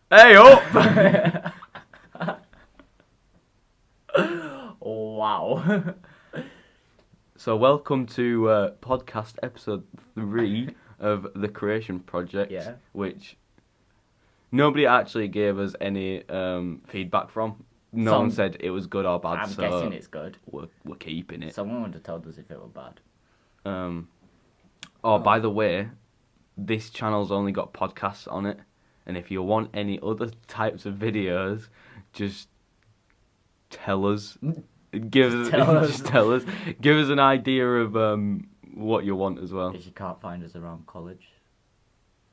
Hey up! Wow. So welcome to podcast episode 3 of the Creation Project, Yeah. which nobody actually gave us any feedback from. No one said it was good or bad, I'm so guessing it's good. we're keeping it. Someone would have told us if it were bad. By the way, this channel's only got podcasts on it, and if you want any other types of videos, just tell us. Just tell us. Give us an idea of what you want as well. If you can't find us around college,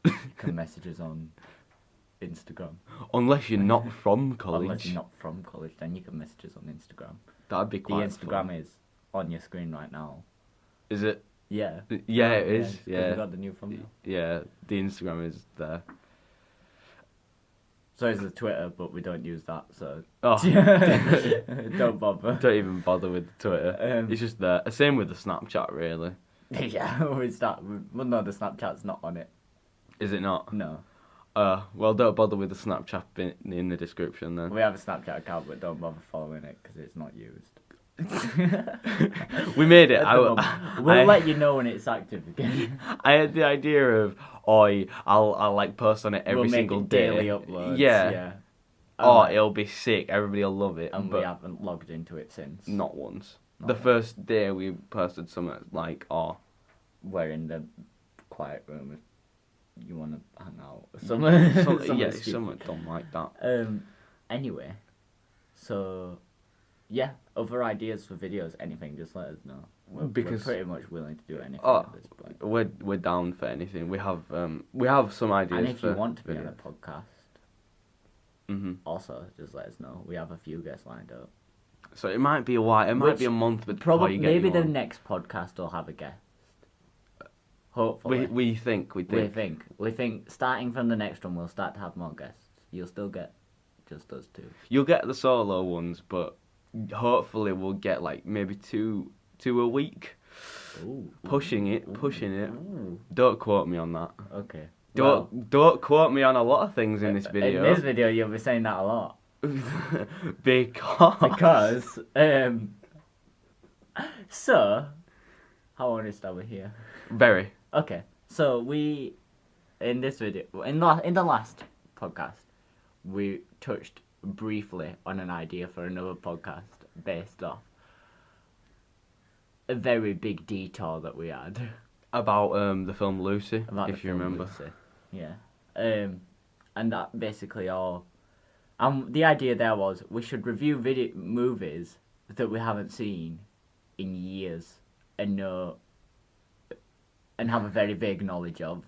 you can message us on Instagram. Unless you're not from college. Unless you're not from college, then you can message us on Instagram. That'd be quite The Instagram fun. is on your screen right now. Is it? Yeah. Yeah, it is. Yeah. We got the new thumbnail. Yeah, the Instagram is there. So is the Twitter, but we don't use that, so Oh, don't bother. don't even bother with Twitter. It's just there. Same with the Snapchat, really. Yeah, well, no, the Snapchat's not on it. Is it not? No. Well, don't bother with the Snapchat in the description then. We have a Snapchat account, but don't bother following it because it's not used. We made it. We'll let you know when it's active again. I had the idea of, I'll like post on it every single day. Daily uploads. Yeah. It'll be sick. Everybody'll love it. And but we haven't logged into it since. not once. Not The once. first day we posted something like, We're in the quiet room if you want to hang out. someone don't like that. Anyway, so yeah, other ideas for videos, anything, just let us know. We're pretty much willing to do anything at this point. We're down for anything. We have some ideas. And if for you want to be on videos. a podcast, also just let us know. We have a few guests lined up. So it might be a while. It might be a month before you get Maybe you the on. next podcast will have a guest. Hopefully. We think. We think starting from the next one we'll start to have more guests. You'll still get just us two. You'll get the solo ones, but hopefully we'll get like maybe two a week. Ooh. Pushing it. Ooh. Don't quote me on that. Okay. Don't quote me on a lot of things in this video. In this video you'll be saying that a lot. because So how honest are we here? very. Okay. So we in this video in the last podcast we touched briefly on an idea for another podcast based off a very big detour that we had About the film Lucy, about if the you film remember. Lucy. Yeah. And that basically all. The idea there was we should review movies that we haven't seen in years and have a very vague knowledge of.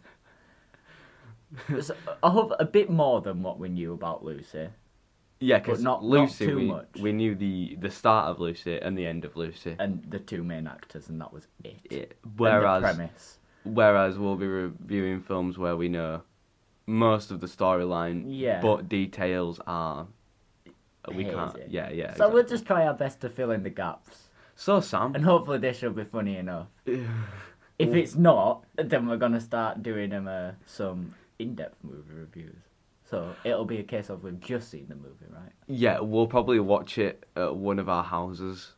So, I hope a bit more than what we knew about Lucy. Yeah, because not Lucy, too much. we knew the start of Lucy and the end of Lucy. And the two main actors, and that was it. Yeah. And Whereas, the premise. whereas we'll be reviewing films where we know most of the storyline, Yeah. but details are we can't. Hazy. Yeah. So Exactly. we'll just try our best to fill in the gaps. So Sam, And hopefully this will be funny enough. If it's not, then we're going to start doing some in-depth movie reviews. So it'll be a case of we've just seen the movie, right? yeah, we'll probably watch it at one of our houses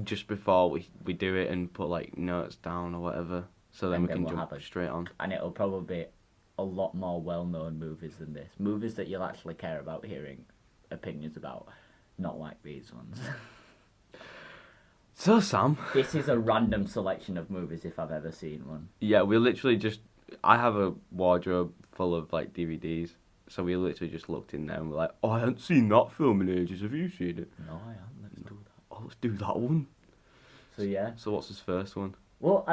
just before we do it and put like notes down or whatever, so then And we then can we'll jump have a- straight on. And it'll probably be a lot more well-known movies than this. Movies that you'll actually care about hearing opinions about, not like these ones. So Sam, This is a random selection of movies if I've ever seen one. yeah, we literally just I have a wardrobe full of like DVDs. So we literally just looked in there and we're like, oh, I haven't seen that film in ages. Have you seen it? No, I haven't. Let's do that. Oh, let's do that one. So yeah. So what's his first one? Well,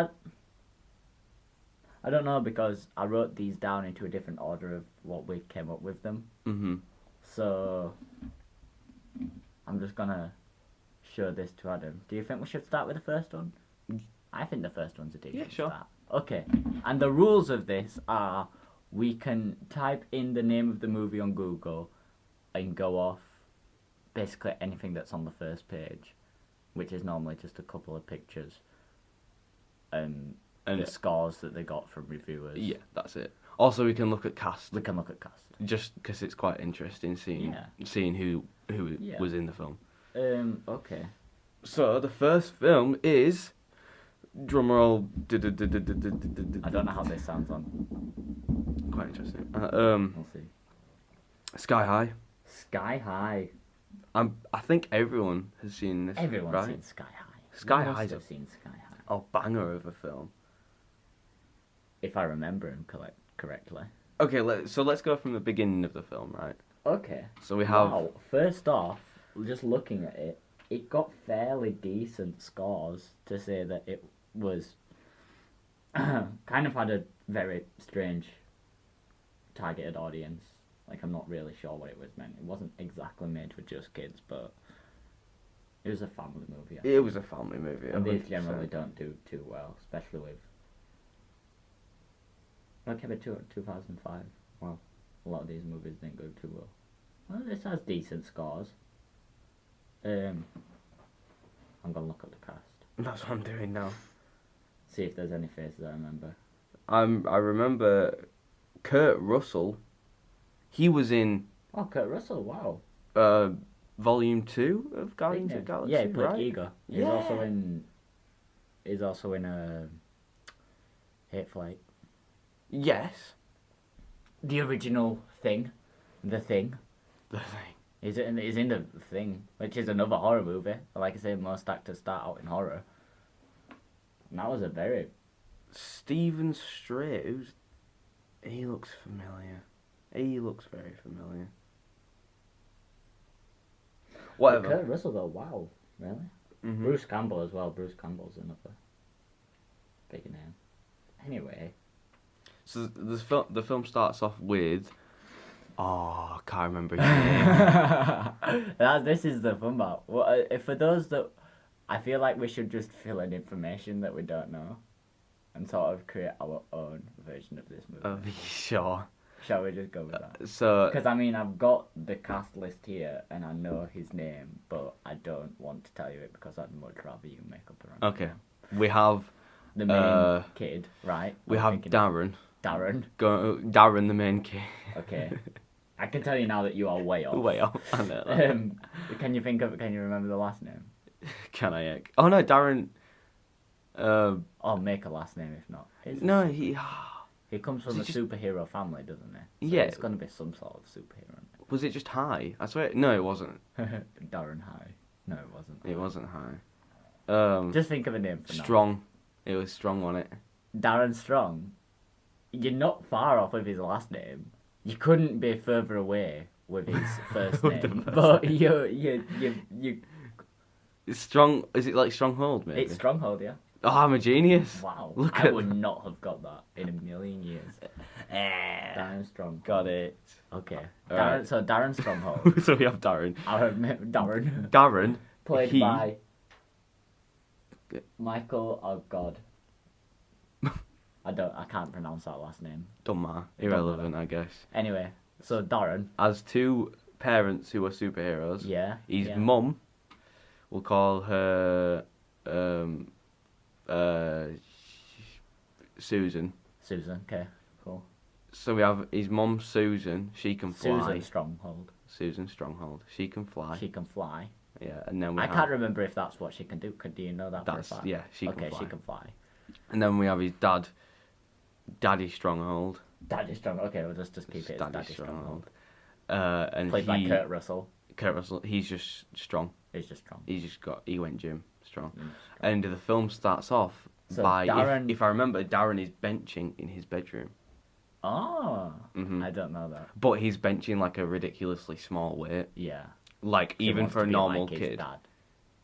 I don't know because I wrote these down into a different order of what we came up with them. Mm-hmm. So I'm just gonna show this to Adam. Do you think we should start with the first one? I think the first one's a decent sure. start. Okay. And the rules of this are we can type in the name of the movie on Google and go off basically anything that's on the first page, which is normally just a couple of pictures and the scores that they got from reviewers. Yeah, that's it. Also, we can look at cast. We can look at cast. Just because it's quite interesting seeing who Yeah. was in the film. Okay. So the first film is drumroll. I don't know how this sounds on. Quite interesting. We'll see. Sky High. Sky High. I think everyone has seen this. Everyone's right? seen Sky High. Sky Most High's have seen Sky High. a banger of a film. If I remember him correctly. Okay, let's go from the beginning of the film, right? Okay. So we have. Wow. First off, just looking at it, it got fairly decent scores to say that it was kind of had a very strange targeted audience. Like, I'm not really sure what it was meant. It wasn't exactly made for just kids, but it was a family movie. It was a family movie. And these 100%. generally don't do too well, especially with. Like, about 2005. Well, a lot of these movies didn't go too well. Well, this has decent scores. I'm gonna look at the cast. That's what I'm doing now. See if there's any faces I remember. I remember Kurt Russell. He was in Oh, Kurt Russell! Wow. Volume 2 of Guardians of the Galaxy. Yeah, he played right? Ego. He's Yeah. also in. He's also in Hateful Eight. Yes. The original Thing, The Thing. The thing. He's in The Thing, which is another horror movie. Like I say, most actors start out in horror. And that was a very. Stephen Strait. He looks familiar. He looks very familiar. Whatever. Kurt Russell though, wow, really? Mhm. Bruce Campbell as well. Bruce Campbell's another big name. Anyway. So the film starts off with. Oh, I can't remember his name. This is the fun part. Well, for those that, I feel like we should just fill in information that we don't know, and sort of create our own version of this movie. Sure. Shall we just go with that? So. Because I mean, I've got the cast list here, and I know his name, but I don't want to tell you it because I'd much rather you make up your own. Okay. We have. The main kid, right? We have Darren. Darren. Darren, the main kid. Okay. I can tell you now that you are way off. Way off. I know that. Can you remember the last name? Can I? Oh no, Darren. Or make a last name if not. No, he. He comes from a superhero family, doesn't he? So Yeah. it's going to be some sort of superhero. Was it just High? I swear. No, it wasn't. Darren High. No, it wasn't. It wasn't High. Just think of a name for now. Strong. It was Strong on it. Darren Strong. You're not far off with his last name. You couldn't be further away with his first name. But you. It's Strong. Is it like Stronghold? Maybe. It's Stronghold, yeah. Oh, I'm a genius. Wow. Look I at would not have got that in a million years. Darren Strong. Got it. Okay. Alright. So Darren Stronghold. So we have Darren. Darren. Darren. Played by Michael. Oh God. I can't pronounce that last name. Don't matter. Irrelevant, I guess. Anyway, so Darren. Has two parents who are superheroes. Yeah. His mum. We'll call her. Susan. Susan. Okay. Cool. So we have his mum, Susan. She can fly. Susan Stronghold. Susan Stronghold. She can fly. She can fly. Yeah, and then I can't remember if that's what she can do. Do you know that for a fact? Yeah, she can fly. Okay, she can fly. And then we have his dad, Daddy Stronghold. Daddy Stronghold. Okay, we'll just keep it as Daddy Stronghold. And Played by Kurt Russell. Kurt Russell. He's just strong. He's just strong. He went gym strong. And the film starts off So by Darren- if I remember, Darren is benching in his bedroom. Oh, Mhm. I don't know that. But he's benching like a ridiculously small weight. Yeah. Like He even wants for to a be normal like his kid. dad.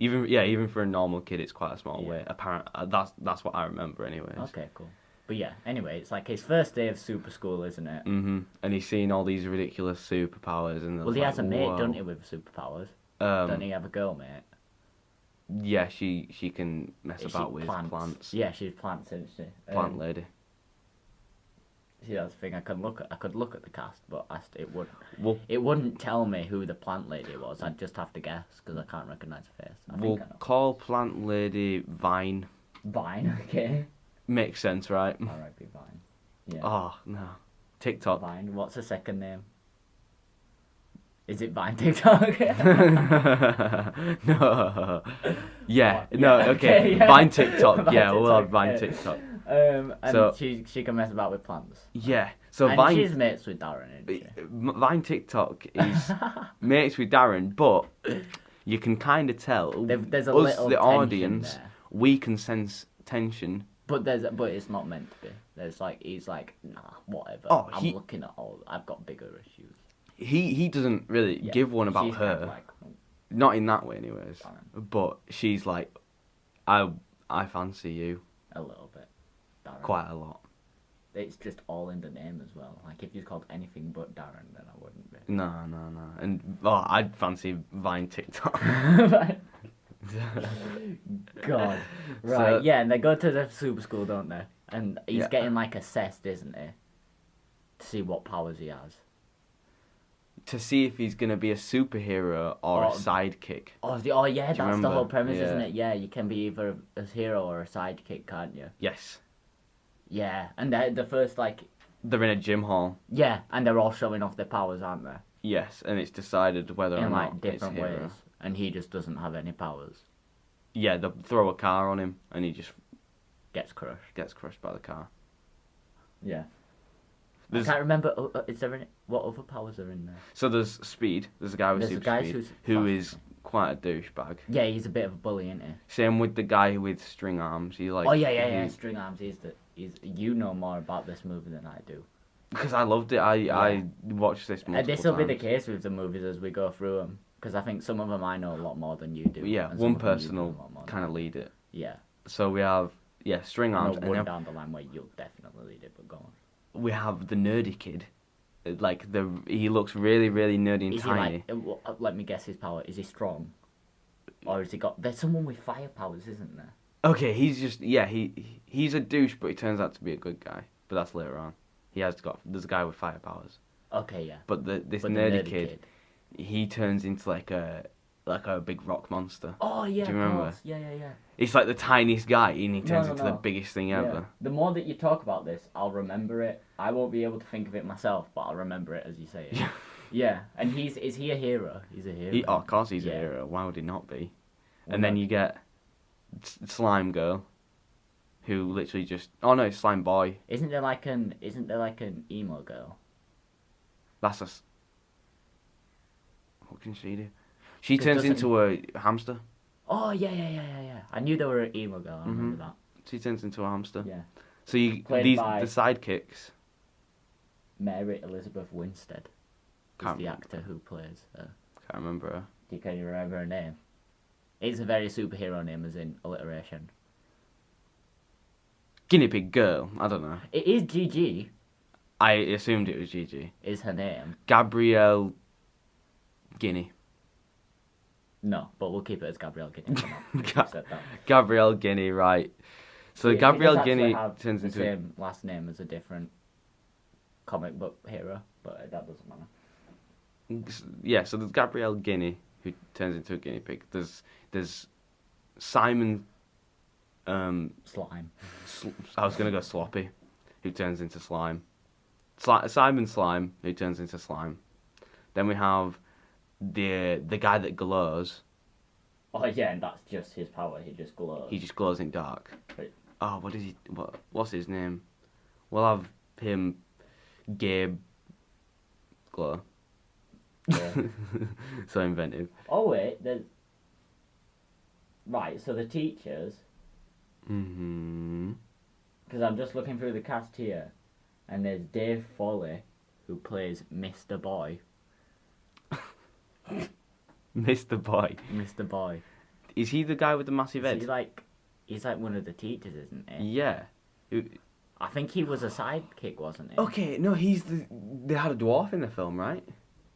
Even for a normal kid, it's quite a small Yeah. weight. Apparently, that's what I remember, anyways. Okay, cool. But yeah, anyway, it's like his first day of super school, isn't it? And he's seen all these ridiculous superpowers, and Well, he has a mate, doesn't he, with superpowers? Don't he have a girl mate? Yeah, she can mess Is about she with plants. Yeah, she's plants, isn't she? Plant lady. See, that's the thing. I could look at the cast, but Well, it wouldn't tell me who the plant lady was. I'd just have to guess because I can't recognize her face. we'll I know. call plant lady Vine. Vine, okay. Makes sense, right? R.I.P. Vine. Yeah. Oh no. TikTok. Vine. What's the second name? Is it Vine TikTok? No. Yeah. What? No. Yeah, Okay. yeah. Vine TikTok. Vine Yeah, we'll have TikTok, Vine yeah. TikTok. And So- she can mess about with plants. Yeah. So And Vine. she's mates with Darren, isn't she? Vine TikTok is mates with Darren, but you can kind of tell There's a us, little the tension audience, there. we can sense tension. But it's not meant to be. There's like he's like, nah, whatever. Oh, I'm he- looking at all. I've got bigger issues. He doesn't really Yeah, give one about she's kind her, of like, oh, not in that way, anyways. Darren. But she's like, I fancy you a little bit. Darren. quite a lot. It's just all in the name as well. Like if you called anything but Darren, then I wouldn't be. No, and I'd fancy Vine TikTok. God. Right, So- yeah, and they go to the super school, don't they? And he's Yeah. getting like assessed, isn't he? To see what powers he has. To see if he's gonna be a superhero or a Oh. sidekick. Oh, yeah, Do you that's the remember? whole premise, Yeah. isn't it? Yeah, you can be either a hero or a sidekick, can't you? Yes, Yeah, and the first like, they're in a gym hall. yeah, and they're all showing off their powers, aren't they? Yes, and it's decided whether or In not like different it's hero. ways, and he just doesn't have any powers. Yeah, they throw a car on him, and he just Gets crushed. gets crushed by the car. Yeah. There's, I can't remember. Is there any? What other powers are in there? so there's speed. There's a guy with There's a super guy speed who's who fast. is quite a douchebag. Yeah, he's a bit of a bully, isn't he? Same with the guy with string arms. He like. Oh yeah. String arms. He's you know more about this movie than I do. Because I loved it. I watched this multiple This will be the times. case with the movies as we go through them, because I think some of them I know a lot more than you do. Yeah, and some one of them you person know a will lot more than kind of I do. lead it. Yeah. So we have string I arms, know and one then down the line where you'll definitely lead it, but go on. we have the nerdy kid. Like he looks really nerdy and Is tiny. he like? Let me guess his power. Is he strong? Or has he got? There's someone with fire powers, isn't there? Okay, he's just he's a douche, but he turns out to be a good guy. But that's later on. There's a guy with fire powers. Okay, yeah. But this But the nerdy kid, he turns into like a big rock monster. Oh yeah, Do you of remember? course. Yeah. He's like the tiniest guy, and he turns No, into the no. biggest thing Yeah. ever. The more that you talk about this, I'll remember it. I won't be able to think of it myself, but I'll remember it as you say it. Yeah, and is he a hero? He's a hero. Of course he's Yeah. a hero. Why would he not be? Well, And then no. you get Slime Girl, who literally just it's Slime Boy. Isn't there like an emo girl? That's what can she do? She 'Cause turns doesn't- into a hamster. Oh yeah. I knew there were an emo girl. I remember that. She turns into a hamster. Yeah. So you Played the by- sidekicks. Mary Elizabeth Winstead is Can't the remember. actor who plays her. Can't remember her. Can you remember her name? It's a very superhero name, as in alliteration. Guinea pig girl. I don't know. It is Gigi. I assumed it was Gigi. Is her name? Gabrielle Guinea. No, but we'll keep it as Gabrielle Guinea. for now, because Ga- you said that. Gabrielle Guinea, right? So Yeah, she Gabrielle does actually Guinea have turns the into same last name as a different comic book hero, but that doesn't matter. So there's Gabrielle Guinea who turns into a guinea pig. There's Simon. Slime. I was gonna go Sloppy, who turns into slime. Simon Slime, who turns into slime. Then we have the guy that glows. Oh yeah, and that's just his power. He just glows. He just glows in dark. Right. Oh, what's his name? We'll have him, Gabe Glow. Yeah. So inventive. Oh wait, there's. Right, so the teachers, Mm-hmm. because I'm just looking through the cast here, and there's Dave Foley, who plays Mr. Boy. Mr. Boy. Mr. Boy. Is he the guy with the massive Is head? he's like one of the teachers, isn't he? Yeah. I think he was a sidekick, wasn't he? Okay, no, they had a dwarf in the film, right?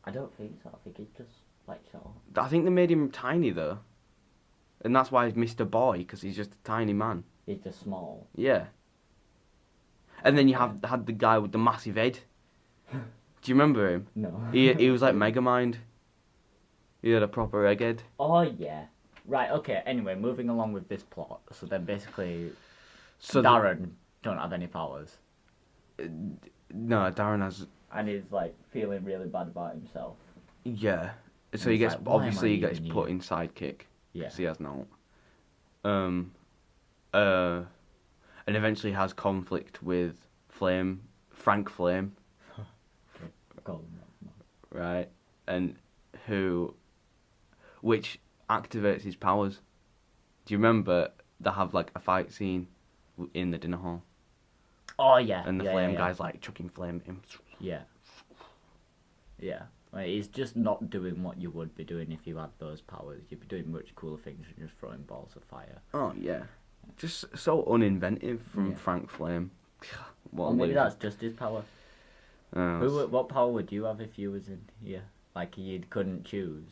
I don't think so. I think he's just like short. I think they made him tiny though, and that's why he's Mr. Boy, because he's just a tiny man. He's just small. Yeah. And then you had the guy with the massive head. Do you remember him? No. He was like Megamind. He had a proper egghead. Oh yeah. Right. Okay. Anyway, moving along with this plot. So then basically, So Darren don't have any powers. No, Darren has. And he's like feeling really bad about himself. Yeah. So And he he's gets like, "Why am obviously I he gets even put here?" in sidekick. Yeah. Because he has no. And eventually has conflict with Frank Flame, Call him that. right? And which activates his powers. Do you remember they have like a fight scene in the dinner hall? Oh yeah. And the yeah, flame yeah, guy's like chucking flame at him. Yeah. Yeah. Like, he's just not doing what you would be doing if you had those powers. You'd be doing much cooler things than just throwing balls of fire. Oh yeah, just so uninventive from Yeah. Frank Flame. What a Well, maybe loser. that's just his power. Oh, What power would you have if you was in here? Like you couldn't choose.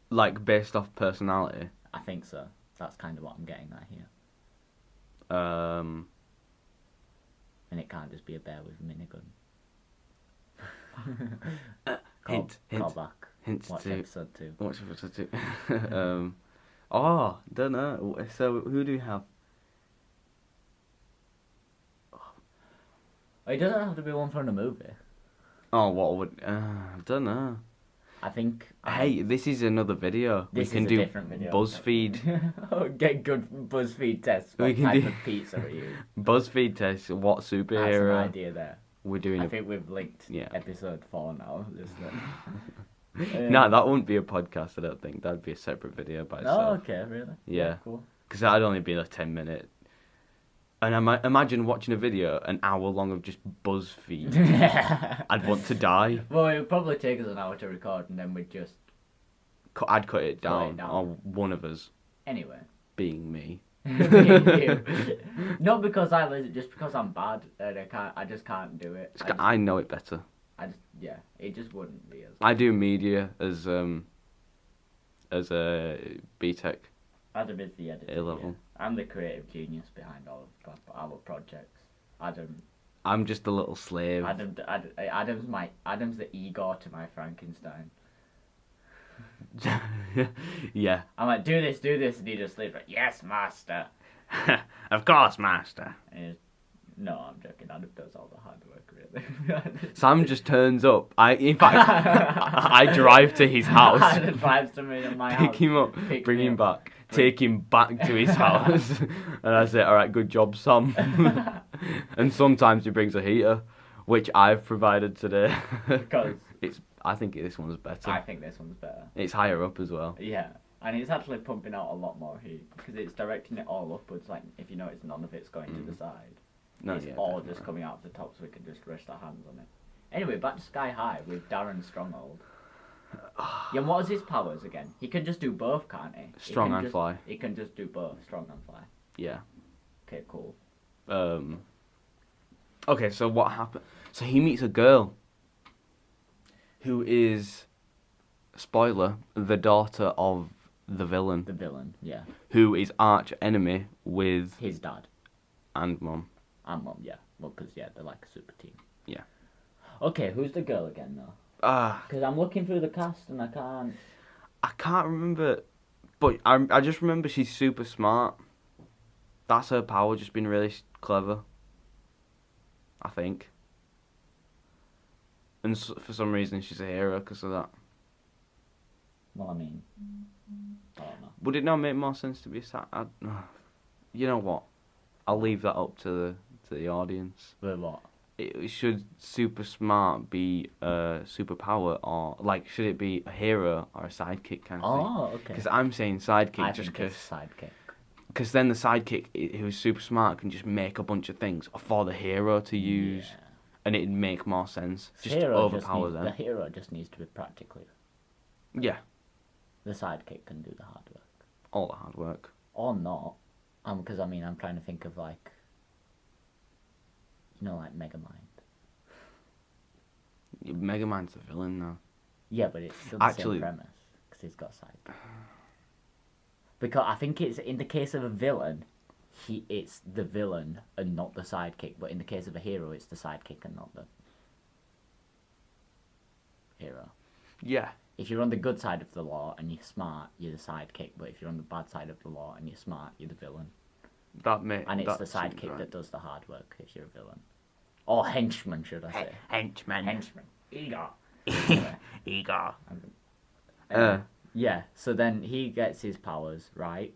like based off personality. I think so. That's kind of what I'm getting at here. And it can't just be a bear with a minigun. Call back. Hints Watch to episode 2. watch episode 2. Don't know. So who do we have? It doesn't have to be one from the movie. Oh, what would? Don't know. I think. Hey, this is another video. This we can is a do different video. BuzzFeed. Get good BuzzFeed tests. We What can type do- of pizza are you? BuzzFeed test. What That's an superhero idea there. we're doing? I think we've linked episode 4 now. No, that wouldn't be a podcast. I don't think that'd be a separate video by itself. Oh, okay, really? Yeah. Cool. Because that'd only be like 10 minutes. And imagine watching a video an hour long of just BuzzFeed. I'd want to die. Well, it would probably take us an hour to record, and then we'd just. I'd cut it Cut it down. down. Or one of us, Anyway. being me. Not because I lazy, just because I'm bad and I just can't do it. I know it better. It just wouldn't be as. I do media as a BTEC. Adam is the editor. A-level. Yeah. I'm the creative genius behind all of our projects. I'm just a little slave. Adam's the Igor to my Frankenstein. Yeah. I'm like, do this, and he just sleeps like, yes, master. Of course, master. No, I'm joking. Adam does all the hard work, really. Sam just turns up. In fact, I drive to his house. Adam drives to me in my house. Pick him up, bring him back, take him back to his house, and I say, "All right, good job, Sam." And sometimes he brings a heater, which I've provided today. Because I think this one's better. I think this one's better. It's higher up as well. Yeah, and it's actually pumping out a lot more heat because it's directing it all upwards. Like if you notice, none of it's going to the side. No, It's yeah, all definitely. just coming out of the top, so we can just rest our hands on it. Anyway, back to Sky High with Darren Stronghold. Yeah, and what is his powers again? He can just do both, can't he? Strong and fly. He can just do both, strong and fly. Yeah. Okay, cool. Okay, so what happened? So he meets a girl who is, spoiler, the daughter of the villain. The villain, yeah. Who is arch enemy with His dad. and mum. And mum, yeah. Well, because, yeah, they're like a super team. Yeah. Okay, who's the girl again, though? Because I'm looking through the cast and I can't remember, but I just remember she's super smart. That's her power, just being really clever. I think. And for some reason she's a hero because of that. Well, I mean, I don't know. Would it not make more sense to be a you know what? I'll leave that up to the audience. But what? Should super smart be a superpower, or like should it be a hero or a sidekick kind of thing? Oh, okay. Because I'm saying sidekick I just think because. it's sidekick. Because then the sidekick, who's super smart, can just make a bunch of things for the hero to use, and it'd make more sense. Just overpower them. The hero just needs to be practically. Yeah. The sidekick can do the hard work. All the hard work. Or not. Because I mean, I'm trying to think of like, like Megamind. Megamind's the villain now. Yeah, but it's still the same premise because he's got a sidekick. Because I think it's in the case of a villain, it's the villain and not the sidekick. But in the case of a hero, it's the sidekick and not the hero. Yeah. If you're on the good side of the law and you're smart, you're the sidekick. But if you're on the bad side of the law and you're smart, you're the villain. And it's the sidekick that does the hard work if you're a villain. Or henchman, should I say? Henchman. Henchman. Igor. Igor. Yeah, so then he gets his powers, right?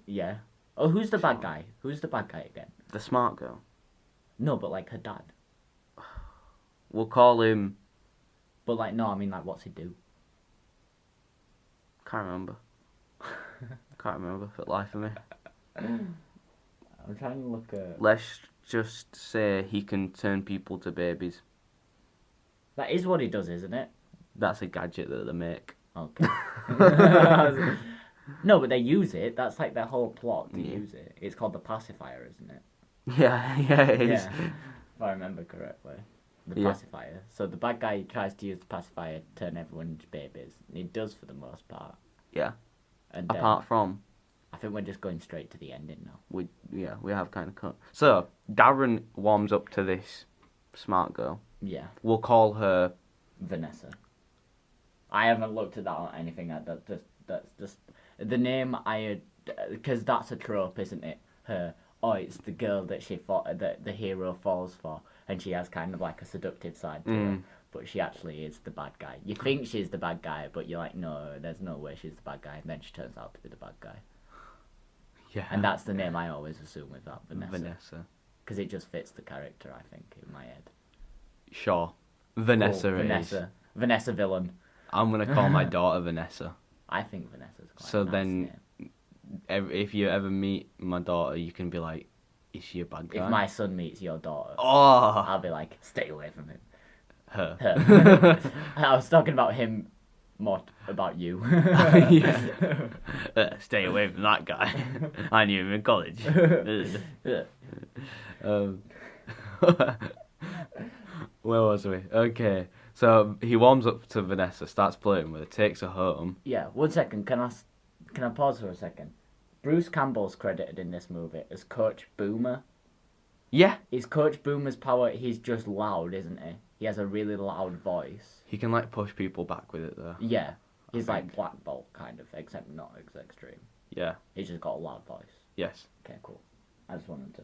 Yeah. Oh, who's the bad guy? Who's the bad guy again? The smart girl. No, but like her dad. We'll call him... But like, no, I mean like, what's he do? Can't remember. Can't remember for the life of me. I'm trying to look at... Let's just say he can turn people to babies. That is what he does, isn't it? That's a gadget that they make. Okay. No, but they use it. That's like their whole plot to use it. It's called the pacifier, isn't it? Yeah, it is. Yeah, if I remember correctly. The pacifier. So the bad guy tries to use the pacifier to turn everyone into babies. And he does for the most part. Yeah. And Apart from... I think we're just going straight to the ending now. We have kind of cut. So, Darren warms up to this smart girl. Yeah. We'll call her... Vanessa. I haven't looked at that or anything. That's just the name I had, because that's a trope, isn't it? It's the girl that that the hero falls for, and she has kind of like a seductive side to her, but she actually is the bad guy. You think she's the bad guy, but you're like, no, there's no way she's the bad guy, and then she turns out to be the bad guy. Yeah. And that's the name I always assume with that, Vanessa. Vanessa. Because it just fits the character, I think, in my head. Sure. Vanessa is. Vanessa. Vanessa villain. I'm going to call my daughter Vanessa. I think Vanessa's quite So a nice then, name. if you ever meet my daughter, you can be like, is she a bad guy? If my son meets your daughter, Oh! I'll be like, stay away from him. Her. I was talking about him, more about you. Stay away from that guy. I knew him in college. Where was we? Okay. So he warms up to Vanessa, starts flirting with her, takes her home. Yeah, 1 second. Can I pause for a second? Bruce Campbell's credited in this movie as Coach Boomer. Yeah. Is Coach Boomer's power? He's just loud, isn't he? He has a really loud voice. He can like push people back with it though. Yeah. He's like Black Bolt kind of, except not as extreme. Yeah. He's just got a loud voice. Yes. Okay, cool. I just wanted to.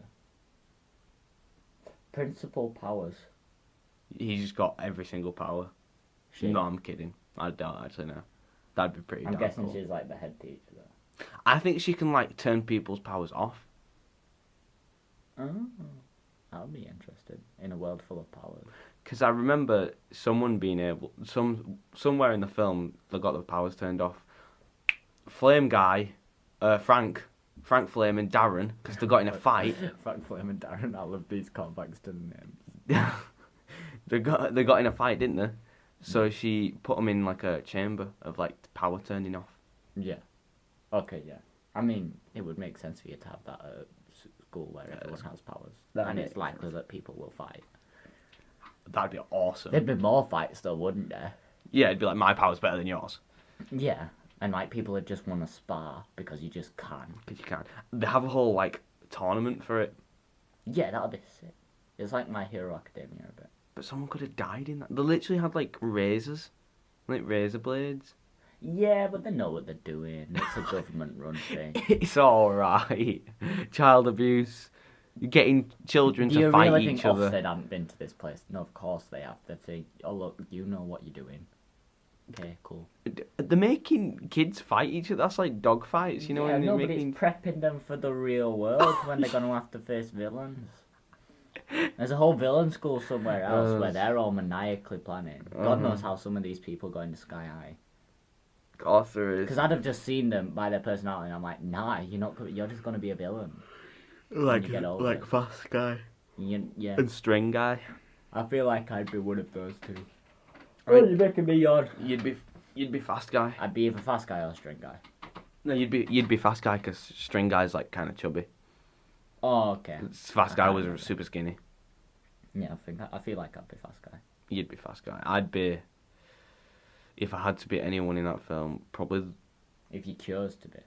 Principal powers. He's just got every single power. Shit. No, I'm kidding. I don't actually know. That'd be pretty I'm damn guessing cool. she's like the head teacher though. I think she can like turn people's powers off. Oh, that'll be interesting in a world full of powers. Because I remember someone being able, somewhere in the film, they got the powers turned off. Flame guy, Frank Flame and Darren, because they got in a fight. Frank Flame and Darren, I love these callbacks to the names. they got in a fight, didn't they? So she put them in like a chamber of like power turning off. Yeah. Okay, yeah. I mean, it would make sense for you to have that at school where everyone has powers. And it's likely that people will fight. That'd be awesome. There'd be more fights though, wouldn't there? Yeah, it'd be like my power's better than yours. Yeah. And like people would just want to spar because you just can. Because you can. They have a whole like tournament for it. Yeah, that'd be sick. It's like My Hero Academia a bit. But someone could have died in that. They literally had like razors. Like razor blades. Yeah, but they know what they're doing. It's a government-run thing. It's alright. Child abuse. You're getting children Do to you fight really each think other. Ofsted haven't been to this place? No, of course they have. They think, oh look, you know what you're doing. Okay, cool. They're making kids fight each other. That's like dog fights, you know? Yeah, when no, they're but making... it's prepping them for the real world when they're going to have to face villains. There's a whole villain school somewhere else where they're all maniacally planning. God knows how some of these people go into Sky High. Of course there is. Because I'd have just seen them by their personality, and I'm like, nah, you're just going to be a villain. Like, you get older. like Fast Guy. Yeah. And String Guy. I feel like I'd be one of those two. I mean, Oh, you're making me yawn. You'd be Fast Guy. I'd be either Fast Guy or String Guy. No, you'd be Fast Guy because String Guy's like kind of chubby. Oh, okay. Fast Guy was Okay. super skinny. Yeah, I feel like I'd be Fast Guy. You'd be Fast Guy. I'd be, if I had to be anyone in that film, probably. If you chose to be.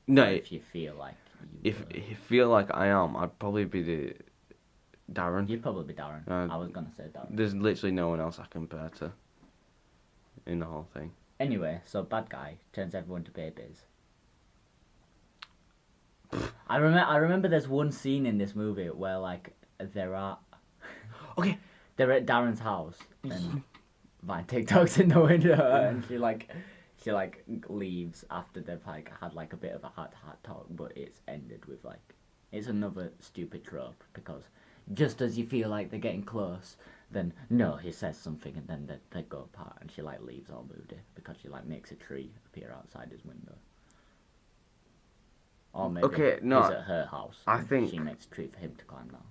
No, Or if you feel like if were. you feel like I am, I'd probably be the Darren. You'd probably be Darren. I was going to say Darren. There's literally no one else I compare to in the whole thing. Anyway, so bad guy turns everyone to babies. I remember there's one scene in this movie where like there are Okay. They're at Darren's house and Vine TikToks in the window and she leaves after they've like had like a bit of a heart-to-heart talk, but it's ended with like it's another stupid trope because just as you feel like they're getting close, then no, he says something and then they go apart and she like leaves all moody because she like makes a tree appear outside his window. Or maybe he's at her house. I think she makes a tree for him to climb down.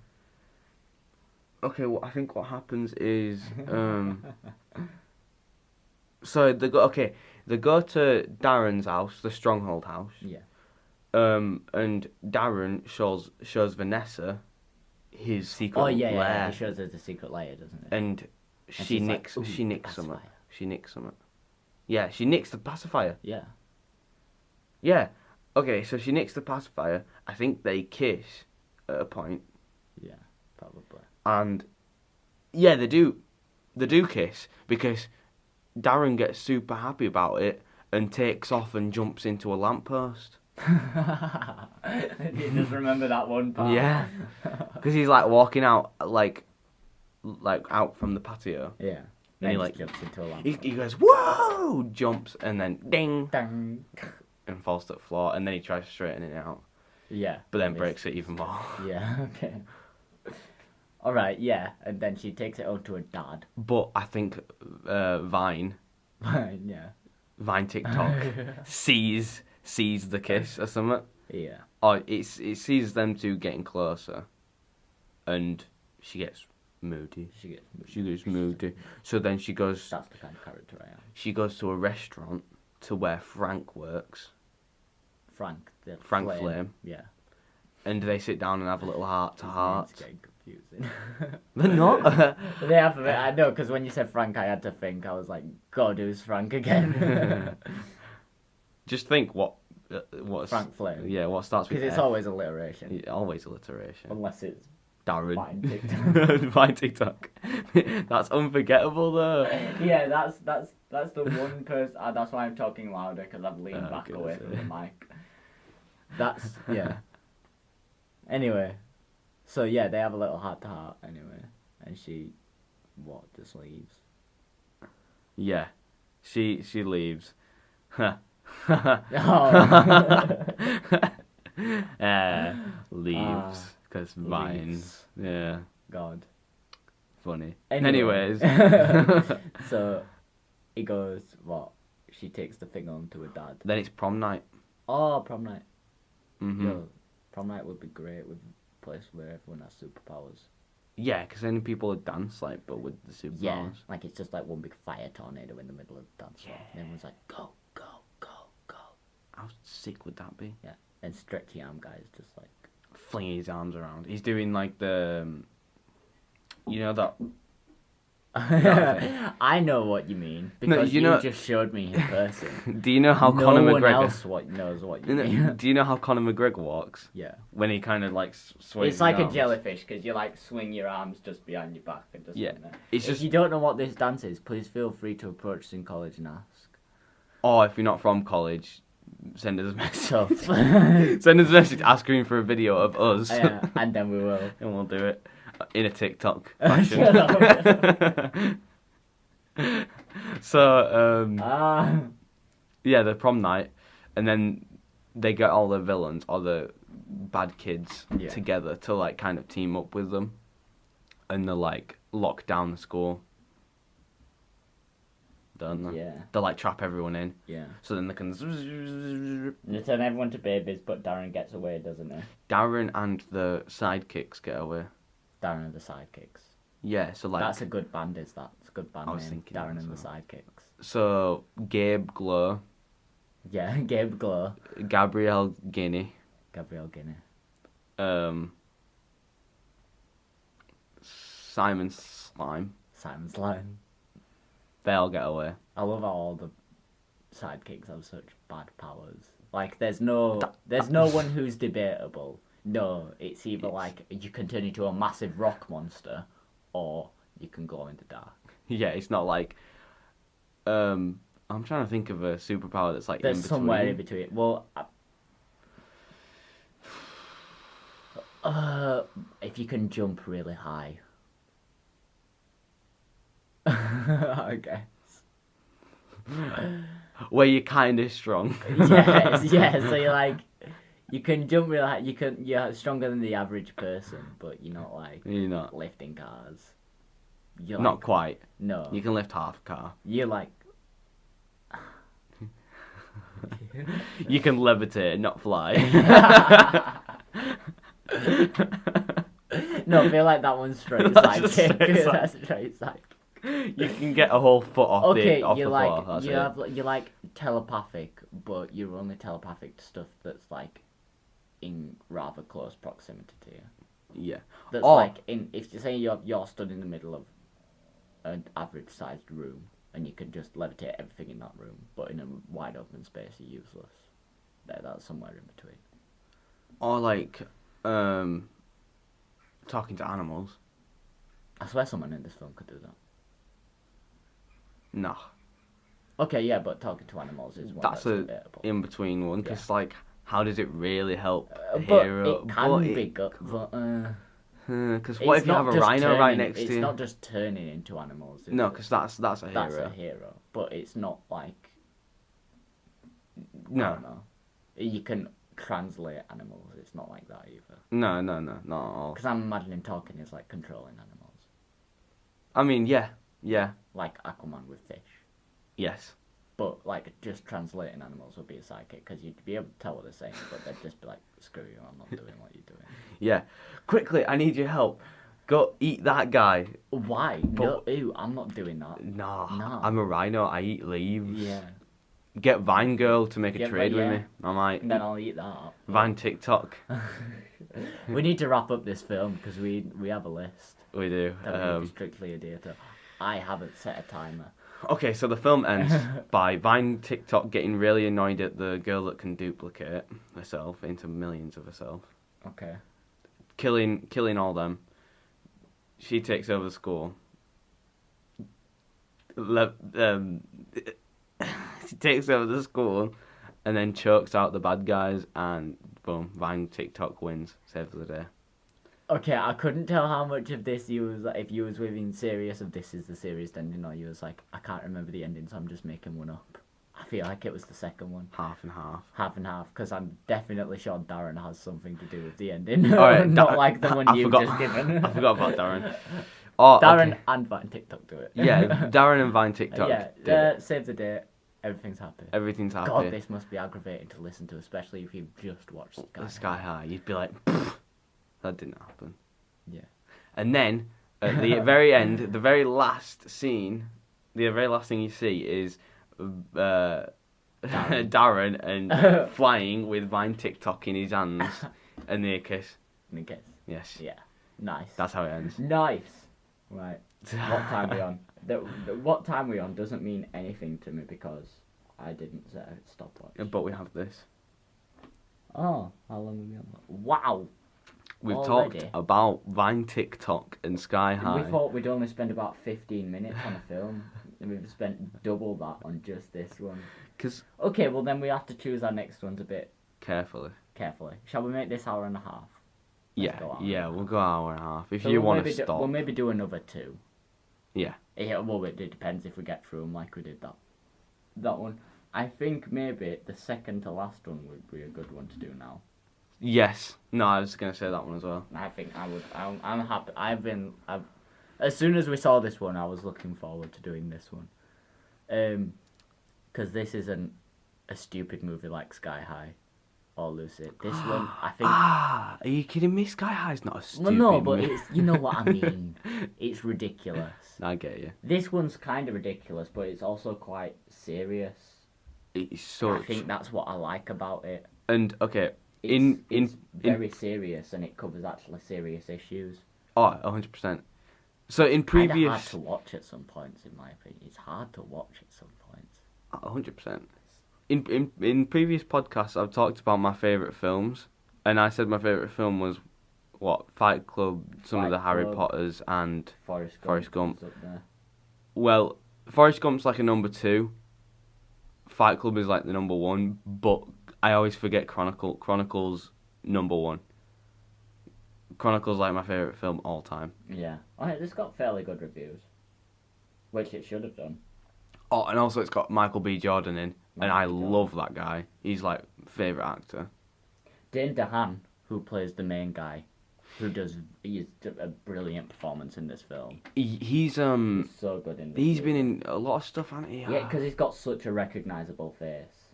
Okay, well, I think what happens is, so they go to Darren's house, the Stronghold house. Yeah. And Darren shows Vanessa his secret lair. Yeah, he shows her the secret lair, doesn't he? And she nicks something. She nicks something. Yeah, she nicks the pacifier. Yeah. Yeah. Okay, so she nicks the pacifier. I think they kiss at a point. Yeah, probably. And yeah, they do kiss because Darren gets super happy about it and takes off and jumps into a lamppost. You just remember that one part. Yeah, because he's like walking out like out from the patio. Yeah. And he like jumps into a lamppost. He goes whoa, jumps and then ding, Dang. and falls to the floor, and then he tries to straighten it out. Yeah. But then breaks it even more. Yeah. Okay. All right, yeah, and then she takes it out to her dad. But I think Vine TikTok sees the kiss or something. Yeah. Or it sees them two getting closer, and she gets moody. She gets moody. So then she goes. That's the kind of character I am. She goes to a restaurant to where Frank works. Frank Flame. Yeah. And they sit down and have a little heart to heart. It's getting confusing. They're not. They have a bit. I know, because when you said Frank, I had to think. I was like, God, who's Frank again? Just think what's Frank Flame. Yeah, what starts with because it's F. always alliteration. Yeah, always alliteration. Unless it's Darren. Vine TikTok. Vine TikTok. That's unforgettable though. Yeah, that's the one person. That's why I'm talking louder, because I've leaned back away from the mic. That's yeah. Anyway, so yeah, they have a little heart to heart anyway, and she just leaves. Yeah, she leaves. Leaves because Vine. Yeah. God. Funny. Anyways. Anyways. So he goes, what? She takes the thing on to her dad. Then it's prom night. Oh, prom night. Mm-hmm. Yo, prom night would be great with a place where everyone has superpowers. Yeah, because then people would dance, like, but with the superpowers. Yeah, like it's just like one big fire tornado in the middle of the dance floor. Yeah. And everyone's like, go, go, go, go. How sick would that be? Yeah, and stretchy arm guys just like... Flinging his arms around. He's doing, like, the... You know that... I know what you mean, because you just showed me in person. Do you know how Conor McGregor... No one else knows what you mean. Do you know how Conor McGregor walks? Yeah. When he kind of, like, swings It's like his a arms. jellyfish, because you, like, swing your arms just behind your back and just... Yeah. If you don't know what this dance is, please feel free to approach us in college and ask. Or if you're not from college, send us a message. Tough. Send us a message asking for a video of us. Yeah, and then we will. And we'll do it in a TikTok fashion. So, yeah, the prom night, and then they get all the villains, all the bad kids together to, like, kind of team up with them. And they're, like, lock down the school. Don't they? Yeah. They, like, trap everyone in. Yeah. So then they can... They turn everyone to babies, but Darren gets away, doesn't he? Darren and the sidekicks get away. Darren and the sidekicks. Yeah, so, like... That's a good band, is that? It's a good band I was name. thinking Darren that and as the well. sidekicks. So, Gabe Glow, Yeah, Gabe Glow. Gabrielle Guinea, Gabrielle Guinea. Simon Slime. Simon's line. They all get away. I love how all the sidekicks have such bad powers. Like, there's no one who's debatable. No, it's either like you can turn into a massive rock monster, or you can glow in the dark. Yeah, it's not like... I'm trying to think of a superpower that's, like, There's in between. somewhere in between. Well, if you can jump really high. I guess. Where you're kind of strong. Yes, yeah. So you're like, you can jump real high. You're stronger than the average person, but you're not like You're not. lifting cars. You're Not like, quite. No. You can lift half a car. You're like. You can levitate and not fly. No, I feel like that one's straight That's just sidekick. straight That's straight sidekick. You can get a whole foot off the You're floor. like That's you're like telepathic, but you're only telepathic to stuff that's like in rather close proximity to you. Yeah. That's Or- like if you say you're stood in the middle of an average sized room and you can just levitate everything in that room, but in a wide open space you're useless. That's somewhere in between. Or like, talking to animals. I swear someone in this film could do that. No. Okay, yeah, but talking to animals is one That's a debatable. in between one, because like, how does it really help a But hero? it can be good, but because what if you have a rhino right next to you? It's not just turning into animals. No, it? because that's a hero. That's a hero, but it's not like I No. don't know. You can translate animals. It's not like that either. No, not at all. Because I'm imagining talking is like controlling animals, I mean, yeah, like Aquaman with fish. yes. But like just translating animals would be a sidekick because you'd be able to tell what they're saying, but they'd just be like, "Screw you, I'm not doing what you're doing." Yeah. Quickly, I need your help. Go eat that guy. Why? But- No, ew, I'm not doing that. Nah, I'm a rhino. I eat leaves. Yeah. Get Vine Girl to make a Get trade Vi- with yeah. me. I might. And then I'll eat that. Vine TikTok. We need to wrap up this film because we have a list We do. that we need to strictly adhere to. I haven't set a timer. Okay, so the film ends by Vine TikTok getting really annoyed at the girl that can duplicate herself into millions of herself. Okay. Killing all them. She takes over the school. She takes over the school and then chokes out the bad guys, and boom, Vine TikTok wins, saves the day. Okay, I couldn't tell how much of this you was like, if you was within serious of this is the serious ending, or you was like, I can't remember the ending, so I'm just making one up. I feel like it was the second one. Half and half. Half and half, because I'm definitely sure Darren has something to do with the ending. Alright, Not like the one I you've forgot- just given. I forgot about Darren. Oh, Darren okay. and Vine TikTok do it. Yeah, Darren and Vine TikTok. Yeah, did it. save the day. Everything's happy. Everything's happy. God, this must be aggravating to listen to, especially if you've just watched Sky High. You'd be like, "Pfft, that didn't happen. Yeah. And then at the very end, the very last scene, the very last thing you see is Darren and flying with Vine TikTok in his hands, and they kiss. In case. Yes, Yeah. Nice. that's how it ends. Nice. Right. What time are we on? What time we on doesn't mean anything to me because I didn't set a stopwatch. But we have this. Oh, how long have we on? Wow. We've Already? talked about Vine TikTok and Sky High. We thought we'd only spend about 15 minutes on a film, and we've spent double that on just this one. 'Cause Okay, well then we have to choose our next ones a bit carefully. carefully. Shall we make this hour and a half? Let's go hour and a half. We'll go hour and a half. If So you we'll want to maybe stop. we'll maybe do another 2. Yeah. Yeah, well, it depends if we get through them like we did that one. I think maybe the second to last one would be a good one to do now. Yes. No, I was going to say that one as well. I think I would. I'm happy. As soon as we saw this one, I was looking forward to doing this one. Because this isn't a stupid movie like Sky High or Lucy. This one, I think. Are you kidding me? Sky High's not a stupid Well, no, but movie. it's, you know what I mean. It's ridiculous. I get you. This one's kind of ridiculous, but it's also quite serious. It's so. I think that's what I like about it. And okay, It's very serious, and it covers actually serious issues. 100%. So in Kinda hard previous, to watch at some points, in my opinion. It's hard to watch at some points. 100%. In previous podcasts, I've talked about my favourite films, and I said my favourite film was what, Fight Club, some of Fight the Harry Club. Potters, and Forrest Forrest Gump. is up there. well, Forrest Gump's like a number 2. Fight Club is like the number 1, but I always forget Chronicles number 1. Chronicles like my favourite film all time. Yeah. Oh, it's got fairly good reviews. Which it should have done. Oh, and also it's got Michael B. Jordan in, and I love that guy. He's like favourite actor. Dane DeHaan, who plays the main guy, he's a brilliant performance in this film. He's so good in this He's movie. been in a lot of stuff, hasn't he? Yeah, because he's got such a recognisable face.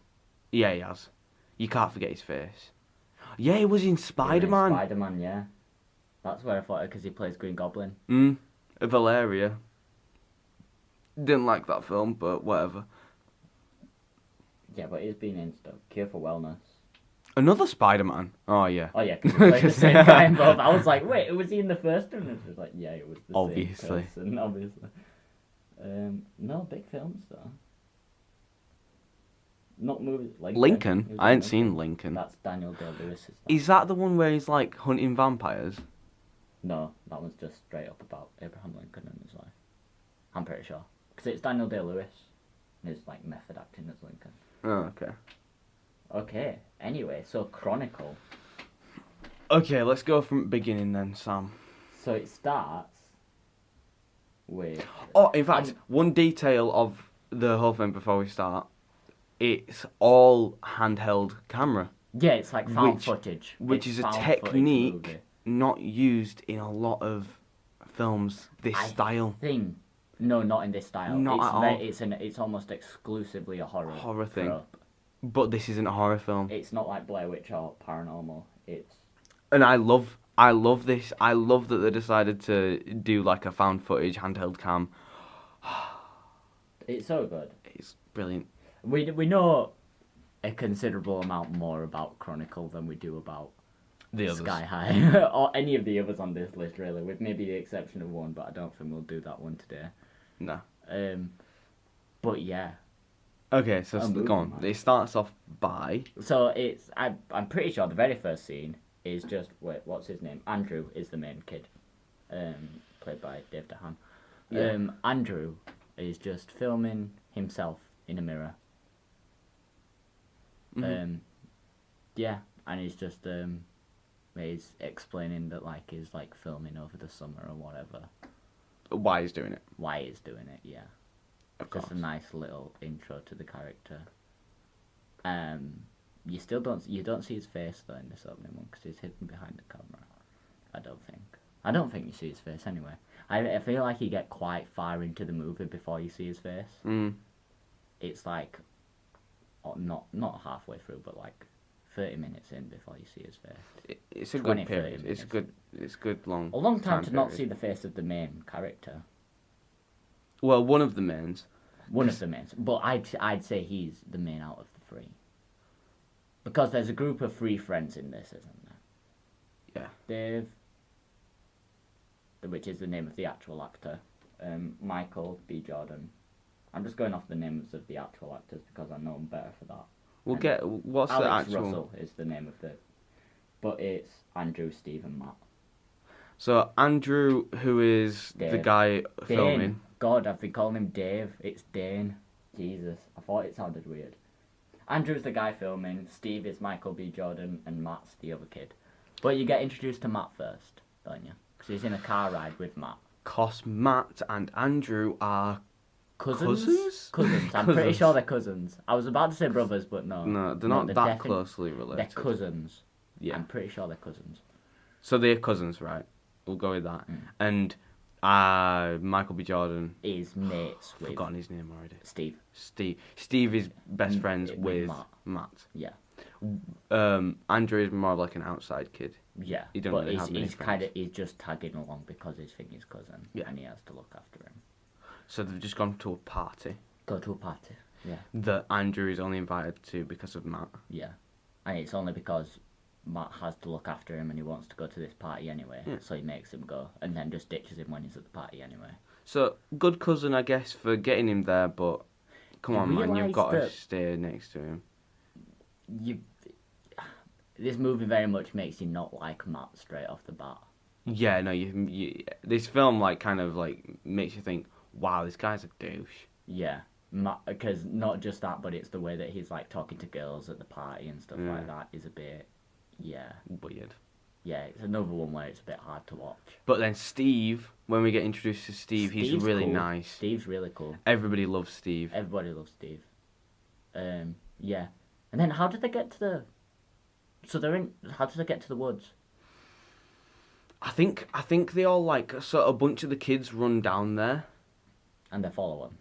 Yeah, he has. You can't forget his face. Yeah, he was in Spider-Man. Spider-Man, yeah. That's where I thought it, because he plays Green Goblin. Valeria. Didn't like that film, but whatever. Yeah, but he's been in stuff. Cure for Wellness. Another Spider-Man. Oh, yeah. Oh, yeah, because he played the same guy in both. I was like, wait, was he in the first one? And it was like, yeah, it was the Obviously. same person, obviously. No, big films, though. Not movies like Lincoln? I ain't seen Lincoln. That's Daniel Day-Lewis. Is that the one where he's like hunting vampires? No, that one's just straight up about Abraham Lincoln and his life. I'm pretty sure. Because it's Daniel Day-Lewis. And his like method acting as Lincoln. Oh, okay. Okay, anyway, so Chronicle. Okay, let's go from beginning then, Sam. So it starts with... Oh, in fact, one detail of the whole thing before we start. It's all handheld camera. Yeah, it's like found footage. Which is a technique not used in a lot of films this style. No, not in this style. Not at all. It's almost exclusively a horror thing. trope. But this isn't a horror film. It's not like Blair Witch or Paranormal. And I love this. I love that they decided to do like a found footage handheld cam. It's so good. It's brilliant. We know a considerable amount more about Chronicle than we do about the others. Sky High or any of the others on this list, really, with maybe the exception of one, but I don't think we'll do that one today. No. But yeah. Okay, so go on. It starts off by... So it's... I'm pretty sure the very first scene is just... Wait, what's his name? Andrew is the main kid. Played by Dave DeHaan. Yeah. Andrew is just filming himself in a mirror. Mm-hmm. Yeah, and he's just... he's explaining that, like, he's, like, filming over the summer or whatever. Why he's doing it. Why he's doing it, yeah. Of course. Just a nice little intro to the character. You still don't see his face though in this opening one because he's hidden behind the camera. I don't think you see his face anyway. I feel like you get quite far into the movie before you see his face. It's like not halfway through, but like 30 minutes in before you see his face. It's a good period. It's good long. A long time to not period. see the face of the main character. Well, one of the mains. One of the mains, but I'd say he's the main out of the three. Because there's a group of 3 friends in this, isn't there? Yeah. Dave, which is the name of the actual actor. Michael B. Jordan. I'm just going off the names of the actual actors because I know them better for that. What's Alex the actual... Russell is the name of the... But it's Andrew, Steve and Matt. So Andrew, who is Dave. the guy filming... Dane. God, I've been calling him Dave. It's Dane. Jesus, I thought it sounded weird. Andrew's the guy filming, Steve is Michael B. Jordan, and Matt's the other kid. But you get introduced to Matt first, don't you? Because he's in a car ride with Matt. Because Matt and Andrew are... Cousins? Cousins. I'm pretty sure they're cousins. I was about to say brothers, but no. No, they're not that closely related. They're cousins. Yeah. I'm pretty sure they're cousins. So they're cousins, right? We'll go with that. And Michael B. Jordan is mates with... Forgotten his name already. Steve. Steve is best friends with Matt. Yeah. Andrew is more like an outside kid. Yeah. He don't really have many friends. He's just tagging along because he's his cousin. Yeah. And he has to look after him. So they've just gone to a party. Go to a party. Yeah. That Andrew is only invited to because of Matt. Yeah. And it's only because Matt has to look after him and he wants to go to this party anyway. Yeah. So he makes him go and then just ditches him when he's at the party anyway. So, good cousin, I guess, for getting him there, but come on, man, you've got to stay next to him. This movie very much makes you not like Matt straight off the bat. Yeah, no, this film, like, kind of, like, makes you think, wow, this guy's a douche. Yeah, because not just that, but it's the way that he's, like, talking to girls at the party and stuff like that is a bit, weird. Yeah, it's another one where it's a bit hard to watch. But then Steve, when we get introduced to Steve, he's Steve's really cool. nice. Steve's really cool. Everybody loves Steve. Everybody loves Steve. Yeah. And then how did they get to the... So they're in... How did they get to the woods? I think they all like so a bunch of the kids run down there. And they follow him.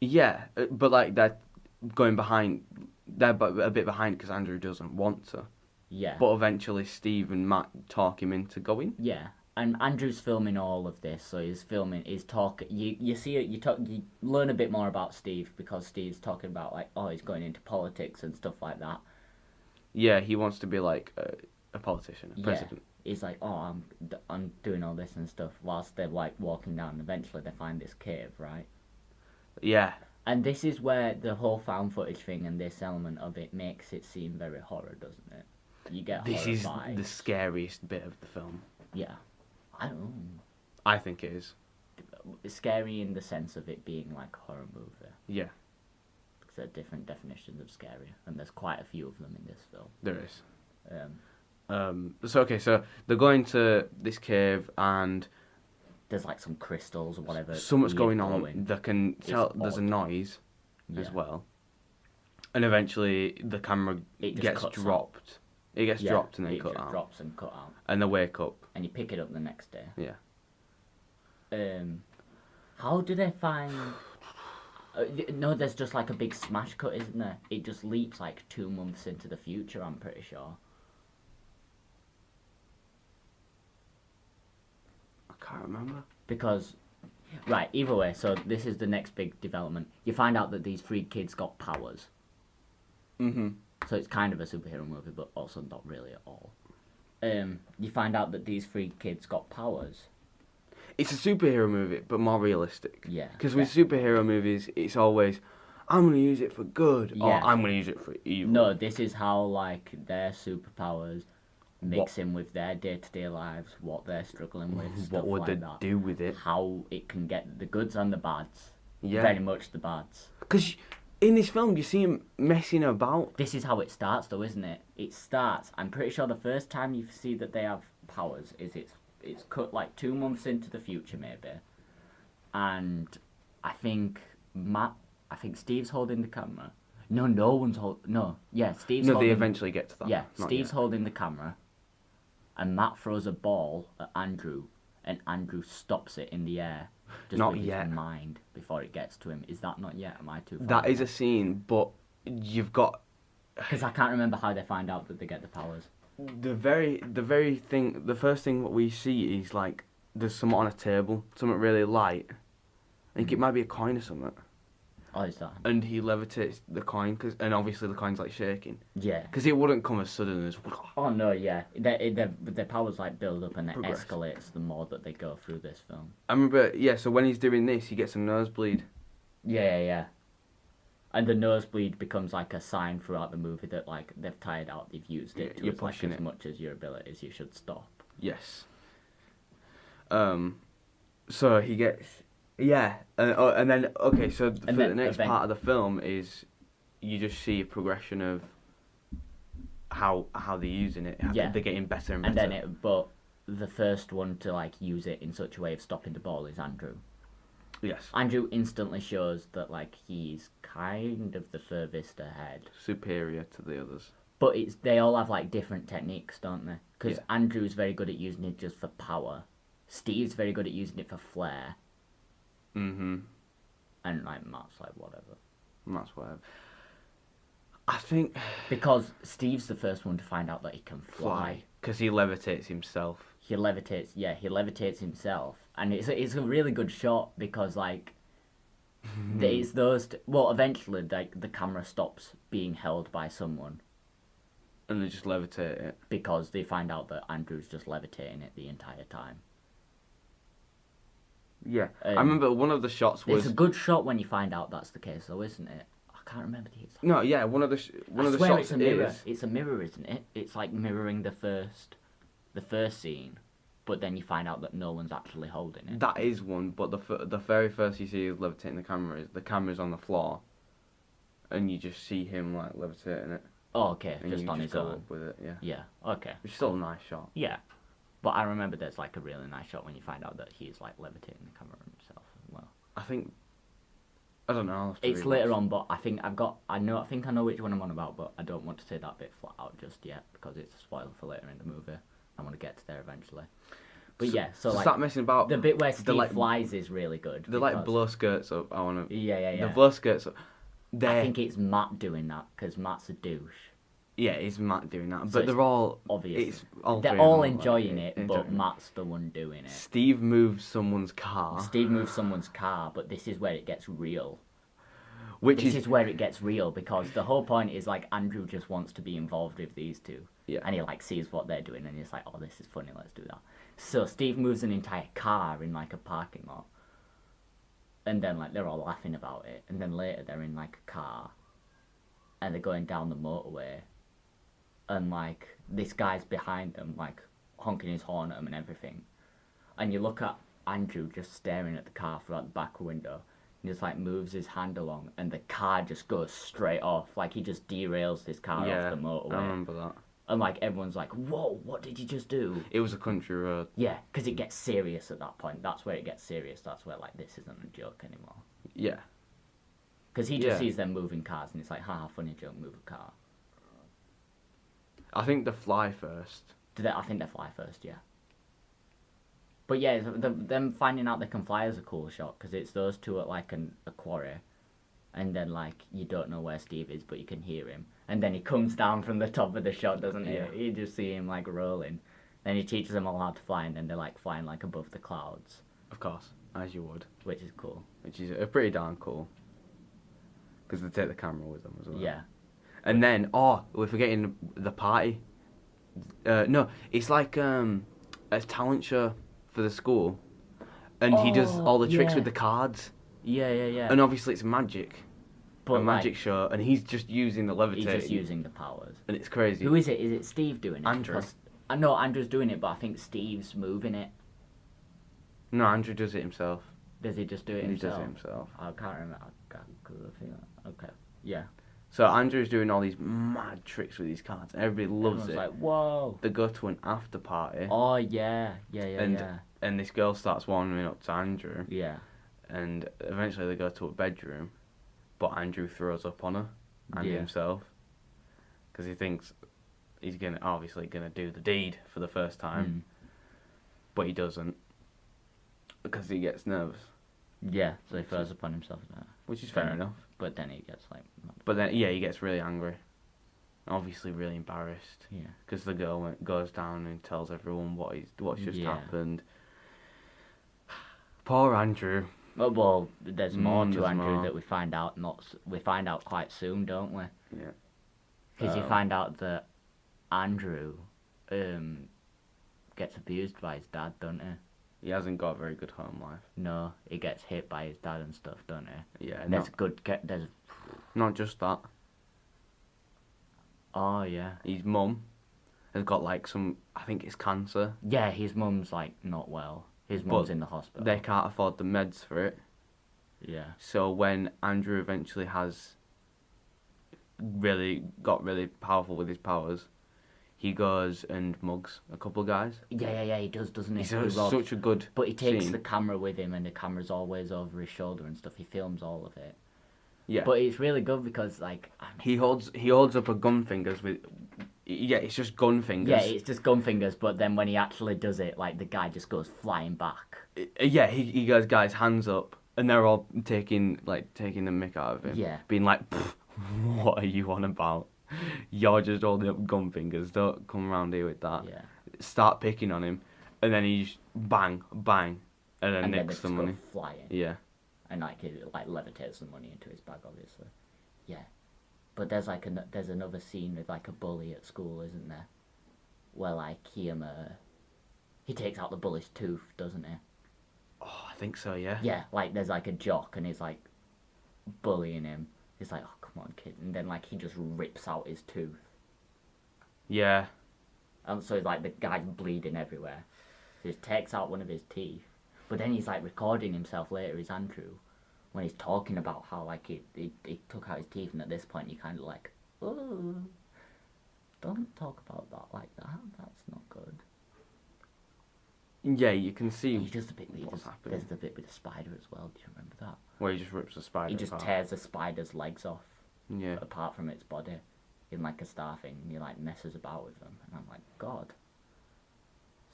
Yeah, but like they're going behind. They're a bit behind because Andrew doesn't want to. Yeah. But eventually Steve and Matt talk him into going. Yeah. And Andrew's filming all of this, so he's talking. You see it. You learn a bit more about Steve because Steve's talking about like, oh, he's going into politics and stuff like that. Yeah, he wants to be like a politician, a president. He's like, oh, I'm doing all this and stuff. Whilst they're like walking down, eventually they find this cave, right? Yeah. And this is where the whole found footage thing and this element of it makes it seem very horror, doesn't it? You get this horror is vibes. the scariest bit of the film. Yeah. I don't know. I think it is. It's scary in the sense of it being like a horror movie. Yeah. Because there are different definitions of scary, and there's quite a few of them in this film. There is. So So they're going to this cave and there's like some crystals or whatever. something's going on. Glowing. They can tell there's a noise as well. And eventually the camera gets dropped. Out. It gets dropped and then cut out. Drops and cut out. And they wake up. And you pick it up the next day. Yeah. How do they find... no, there's just like a big smash cut, isn't there? It just leaps like 2 months into the future, I'm pretty sure. I can't remember. Because... Right, either way, so this is the next big development. You find out that these 3 kids got powers. Mm-hmm. So it's kind of a superhero movie, but also not really at all. You find out that these 3 kids got powers. It's a superhero movie, but more realistic. Yeah. Because with superhero movies, it's always, I'm going to use it for good, or I'm going to use it for evil. No, this is how, like, their superpowers mix in with their day-to-day lives, what they're struggling with, stuff what would like they do with it? How it can get the goods and the bads. Yeah. Very much the bads. Because in this film, you see him messing about. This is how it starts, though, isn't it? It starts, I'm pretty sure the first time you see that they have powers is it's cut like 2 months into the future, maybe. And I think Steve's holding the camera. No one's holding... No, yeah, Steve's holding... No, they eventually get to that. Yeah, Steve's holding the camera. And Matt throws a ball at Andrew. And Andrew stops it in the air. Just Not with yet. his mind before it gets to him. Is that not yet? Am I too far? That is a scene, but you've got... Because I can't remember how they find out that they get the powers. The first thing what we see is like, there's something on a table, something really light. I think it might be a coin or something. Oh, is that? And he levitates the coin, and obviously the coin's like shaking. Yeah. Because it wouldn't come as sudden as... Oh no, yeah. Their powers like build up and it Progress. escalates the more that they go through this film. I remember, so when he's doing this, he gets a nosebleed. Yeah. And the nosebleed becomes like a sign throughout the movie that like they've tired out, they've used it. You're it's like pushing as it. much as your abilities, you should stop. Yes. So he gets... Yeah, and then, okay, so for the next part of the film is you just see a progression of how they're using it. Yeah. They're getting better and better. But the first one to like use it in such a way of stopping the ball is Andrew. Yes. Andrew instantly shows that like he's kind of the furthest ahead. Superior to the others. But they all have like different techniques, don't they? Because Andrew's very good at using it just for power. Steve's very good at using it for flair. Mm-hmm. And like Matt's like whatever. That's whatever. I think... Because Steve's the first one to find out that he can fly. Because he levitates himself. He levitates himself. And it's a really good shot because like... it's those... eventually like, the camera stops being held by someone. And they just levitate it. Because they find out that Andrew's just levitating it the entire time. Yeah. I remember one of the shots was... It's a good shot when you find out that's the case though, isn't it? I can't remember the exact... No, yeah, one of the shots it's a mirror. It's a mirror, isn't it? It's like mirroring the first scene, but then you find out that no one's actually holding it. That is one, but the very first you see is levitating the camera's on the floor, and you just see him like levitating it. Oh, okay, And just you on just his go own. up with it, yeah. Yeah, okay. It's still a nice shot. Yeah, But I remember there's like a really nice shot when you find out that he's like levitating the camera himself as well. I don't know. I'll have to It's rewatch. later on, but I think I know which one I'm on about, but I don't want to say that bit flat out just yet because it's a spoiler for later in the movie. I want to get to there eventually. But so like start messing about. The bit where Steve like, flies is really good. They like blow skirts up. I want to. Yeah. The blow skirts up. I think it's Matt doing that because Matt's a douche. Yeah, it's Matt doing that, So but they're all obvious. They're They're all enjoying it, but Matt's the one doing it. Steve moves someone's car. Steve moves someone's car, but this is where it gets real. This is where it gets real because the whole point is like Andrew just wants to be involved with these two. Yeah. And he like sees what they're doing and he's like, oh, this is funny, let's do that. So Steve moves an entire car in like a parking lot. And then like they're all laughing about it. And then later they're in like a car and they're going down the motorway. And like this guy's behind them, like honking his horn at them and everything. And you look at Andrew just staring at the car throughout the back window. He just like moves his hand along and the car just goes straight off. Like he just derails this car off the motorway. I remember that. And like everyone's like, whoa, what did you just do? It was a country road. Yeah, because it gets serious at that point. That's where it gets serious. That's where like this isn't a joke anymore. Yeah. Because he just sees them moving cars and it's like, haha, funny joke, move a car. I think they fly first. I think they fly first, yeah. But yeah, them finding out they can fly is a cool shot because it's those two at like a quarry, and then like you don't know where Steve is, but you can hear him, and then he comes down from the top of the shot, doesn't he? Yeah. You just see him like rolling. Then he teaches them all how to fly, and then they're like flying like above the clouds. Of course, as you would. Which is cool. Which is pretty darn cool. Because they take the camera with them as well. Yeah. And then, we're forgetting the party. No, it's like a talent show for the school, and he does all the tricks with the cards. Yeah. And obviously it's magic, but a magic show, and he's just using the levitating. He's just using the powers. And it's crazy. Who is it? Is it Steve doing it? Andrew. I know Andrew's doing it, but I think Steve's moving it. No, Andrew does it himself. Does he just do it He himself? does it himself. I can't remember. Okay. Yeah. So Andrew's doing all these mad tricks with these cards, and everybody loves Everyone's it. Like, whoa. They go to an after party. Oh yeah. And this girl starts warming up to Andrew. Yeah. And eventually they go to a bedroom, but Andrew throws up on her and himself because he thinks he's obviously gonna do the deed for the first time, but he doesn't because he gets nervous. Yeah, so he throws up on himself now. Which is fair enough. But then he gets like. But then he gets really angry, obviously really embarrassed. Yeah. Because the girl goes down and tells everyone what's just happened. Poor Andrew. Well, there's more to Andrew more. that we find out. We find out quite soon, don't we? Yeah. Because you find out that Andrew gets abused by his dad, don't he? He hasn't got a very good home life. No, he gets hit by his dad and stuff, don't he? Yeah. There's Not just that. Oh yeah. His mum has got I think it's cancer. Yeah, his mum's like not well. His mum's in the hospital. They can't afford the meds for it. Yeah. So when Andrew eventually got really powerful with his powers, he goes and mugs a couple of guys. Yeah, he does, doesn't he? He's such a good But he takes scene. the camera with him, and the camera's always over his shoulder and stuff. He films all of it. Yeah. But it's really good because he holds up a gun fingers with. Yeah, it's just gun fingers. Yeah, it's just gun fingers. But then when he actually does it, the guy just goes flying back. Yeah, he goes, guys, hands up, and they're all taking the mick out of him. Yeah. Being like, what are you on about? You're just holding up gun fingers. Don't come around here with that. Yeah. Start picking on him, and then he just bang, and then nicks the money. Flying. Yeah. And he levitates the money into his bag, obviously. Yeah. But there's there's another scene with a bully at school, isn't there? Where he takes out the bully's tooth, doesn't he? Oh, I think so. Yeah. Yeah, there's a jock and he's bullying him. He's like, oh come on kid, and then he just rips out his tooth. Yeah. And so the guy's bleeding everywhere. So he takes out one of his teeth. But then he's recording himself later, he's Andrew, when he's talking about how he took out his teeth, and at this point you kind of oh, don't talk about that like that. That's not good. Yeah, you can see He does the bit. what's happening. There's the bit with the spider as well. Do you remember that? Where he just rips the spider He just apart. tears the spider's legs off, Yeah. apart from its body, in like a star thing. And he like messes about with them, and I'm like, God,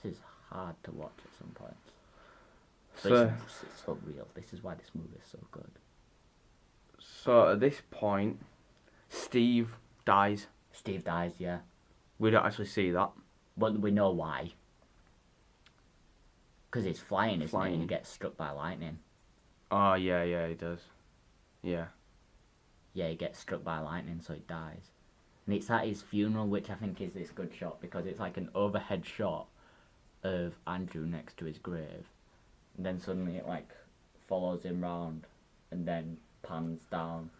this is hard to watch at some points. But So, it's so real. This is why this movie is so good. so at this point, Steve dies. Steve dies, yeah, We don't actually see that. but we know why. Because he's flying, isn't he? Flying. And he gets struck by lightning. Oh, yeah, he does. Yeah. Yeah, he gets struck by lightning, so he dies. And it's at his funeral, which I think is this good shot, because it's like an overhead shot of Andrew next to his grave. And then suddenly it like follows him round and then pans down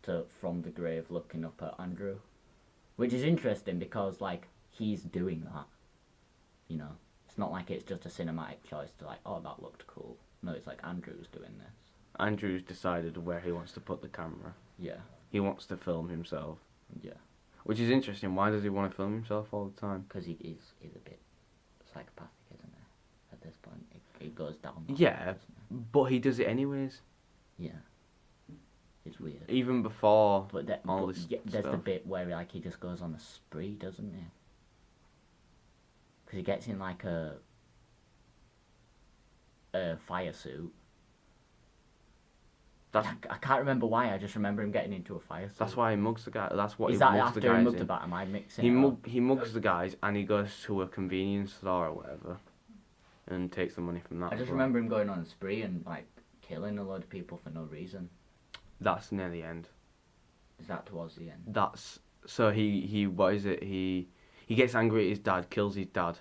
to from the grave looking up at Andrew. Which is interesting because like he's doing that. You know. It's not like it's just a cinematic choice to like, oh, that looked cool. No, it's like Andrew's doing this. Andrew's decided where he wants to put the camera. Yeah. He wants to film himself. Yeah. Which is interesting. Why does he want to film himself all the time? Because he's a bit psychopathic, isn't he? At this point, it goes down. that Yeah, way, doesn't it? but he does it anyways. Yeah. It's weird. Even before But, all this there's the stuff. bit where like he just goes on a spree, doesn't he? Because he gets in like a fire suit. That's I can't remember why. I just remember him getting into a fire suit. that's why he mugs the guy. That's what Is he that mugs the after he guys mugged in. about? Am I mixing? He it up? he mugs the guys and he goes to a convenience store or whatever, and takes the money from that. I as just well. remember him going on a spree and like killing a load of people for no reason. That's near the end. Is that towards the end? That's so he what is it? He gets angry at his dad, kills his dad.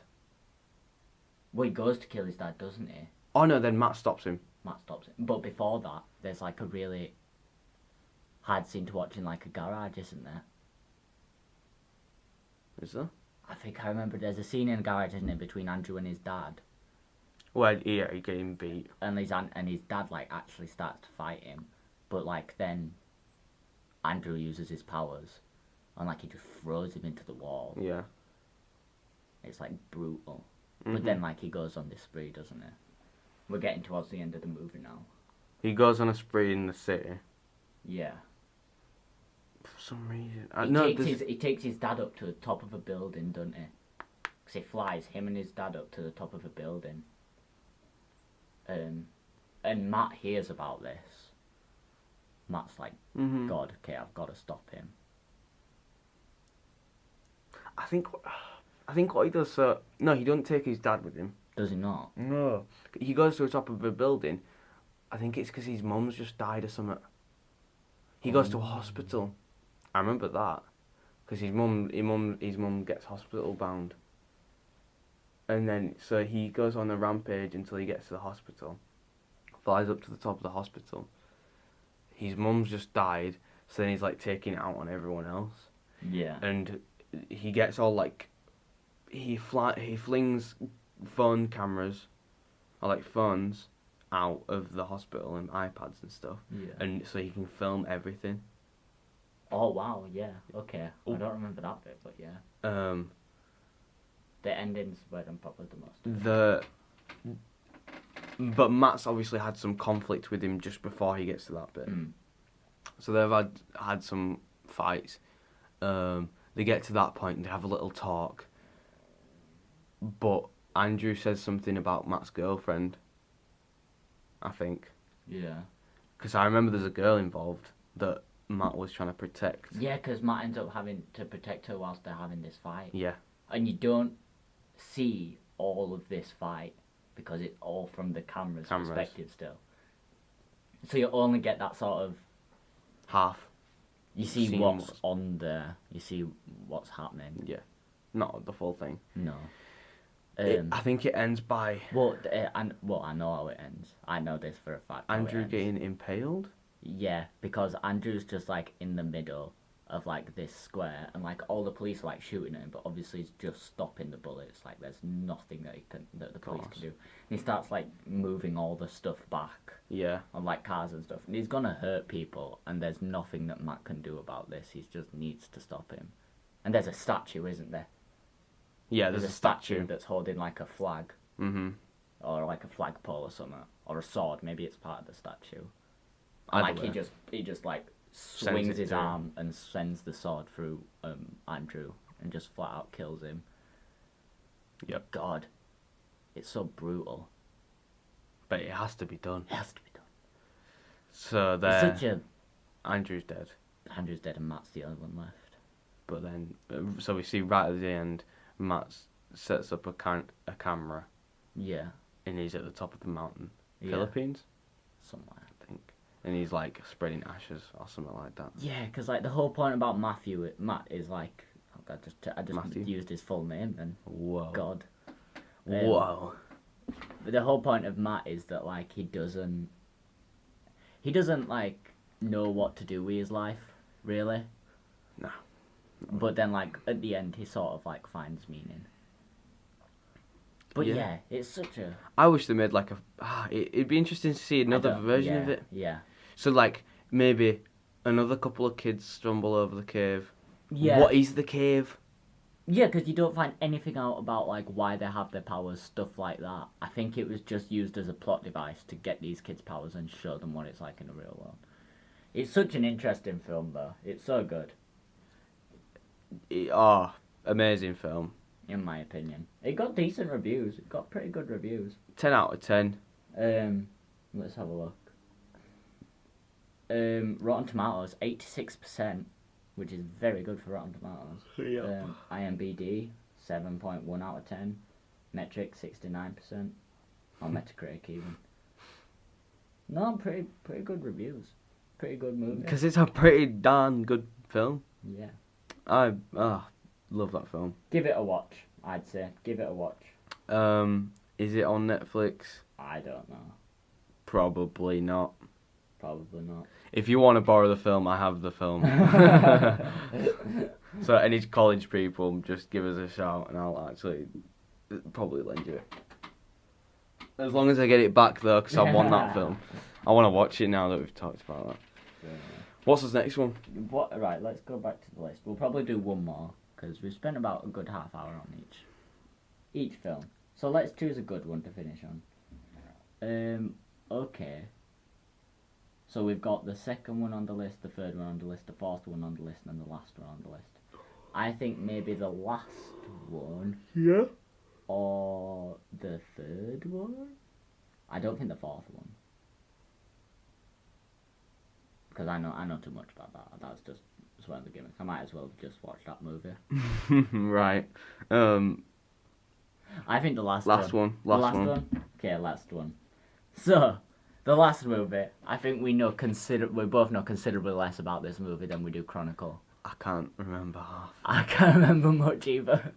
Well, he goes to kill his dad, doesn't he? Oh no, then Matt stops him. Matt stops him. But before that, there's like a really hard scene to watch in like a garage, isn't there? Is there? I think I remember there's a scene in a garage, isn't it, between Andrew and his dad. Well, yeah, he getting beat. And his dad like actually starts to fight him. But like then Andrew uses his powers and like he just throws him into the wall. Yeah. It's like brutal. Mhm. But then like he goes on this spree, doesn't he? We're getting towards the end of the movie now. He goes on a spree in the city. Yeah. For some reason. He takes his dad up to the top of a building, doesn't he? Because he flies him and his dad up to the top of a building. And Matt hears about this. Matt's like, Mhm. God, okay, I've got to stop him. I think what he does. So no, he doesn't take his dad with him. Does he not? No. He goes to the top of a building. I think it's because his mum's just died or something. He goes to a hospital. I remember that. Because his mum gets hospital bound. And then, so he goes on a rampage until he gets to the hospital. Flies up to the top of the hospital. His mum's just died, so then he's like taking it out on everyone else. Yeah. And he gets all like, he flings phone cameras, or like phones, out of the hospital and iPads and stuff. Yeah. And so he can film everything. Oh wow, yeah. Okay. Oh. I don't remember that bit, but yeah. The endings were then probably the most. But Matt's obviously had some conflict with him just before he gets to that bit. So they've had some fights. They get to that point and they have a little talk. But Andrew says something about Matt's girlfriend, I think. Yeah. Because I remember there's a girl involved that Matt was trying to protect. Yeah, because Matt ends up having to protect her whilst they're having this fight. Yeah. And you don't see all of this fight because it's all from the camera's perspective still. So you only get that sort of... Half. You see Scene what's was- on there. You see what's happening. Yeah. Not the full thing. No. I think it ends by I know how it ends. I know this for a fact. how it Andrew ends. getting impaled. Yeah, because Andrew's just like in the middle of like this square, and like all the police are like shooting at him, but obviously he's just stopping the bullets. Like there's nothing that the police can do. And he starts like moving all the stuff back Yeah. on like cars and stuff, and he's gonna hurt people. And there's nothing that Matt can do about this. He just needs to stop him. And there's a statue, isn't there? Yeah, there's a statue. that's holding like a flag or like a flagpole or something, or a sword. Maybe it's part of the statue. Either Like way. he just like Sends swings it his through. arm and sends the sword through Andrew and just flat out kills him. Yep. God, it's so brutal. But it has to be done. It has to be done. So It's there, such a Andrew's dead. Andrew's dead and Matt's the only one left. But then, so we see right at the end, Matt sets up a camera, Yeah, and he's at the top of the mountain, yeah. Philippines, Somewhere. I think, and he's like spreading ashes or something like that. Yeah, because like the whole point about Matt is like, oh, I just Matthew? used his full name then. Whoa. God. Whoa. But the whole point of Matt is that like he doesn't like know what to do with his life, really. No. But then like at the end he sort of like finds meaning. But yeah, it's such a I wish they made like it'd be interesting to see another version of it. Yeah. So like maybe another couple of kids stumble over the cave. Yeah. What is the cave? Yeah, because you don't find anything out about like why they have their powers, stuff like that. I think it was just used as a plot device to get these kids' powers and show them what it's like in the real world. It's such an interesting film, though. It's so good, Amazing film. in my opinion. It got decent reviews. It got pretty good reviews. 10 out of 10. Let's have a look. Rotten Tomatoes, 86%, which is very good for Rotten Tomatoes. Yeah. IMDb, 7.1 out of 10. Metric, 69%. Or Metacritic, even. No, pretty good reviews. Pretty good movie. Because it's a pretty darn good film. Yeah. I love that film. Give it a watch, I'd say. Give it a watch. Is it on Netflix? I don't know. Probably not. Probably not. If you want to borrow the film, I have the film. So any college people, just give us a shout and I'll actually probably lend you it. As long as I get it back though, because I want that film. I want to watch it now that we've talked about that. Yeah. What's the next one? Right, let's go back to the list. We'll probably do one more, because we've spent about a good half hour on each film. So let's choose a good one to finish on. Okay. So we've got the second one on the list, the third one on the list, the fourth one on the list, and the last one on the list. I think maybe the last one. Yeah. Or the third one? I don't think the fourth one. Because I know too much about that. That's just one of the gimmicks. I might as well just watch that movie. Right. I think the last one. Last one. Okay, last one. So, the last movie. I think we both know considerably less about this movie than we do Chronicle. I can't remember half. I can't remember much either.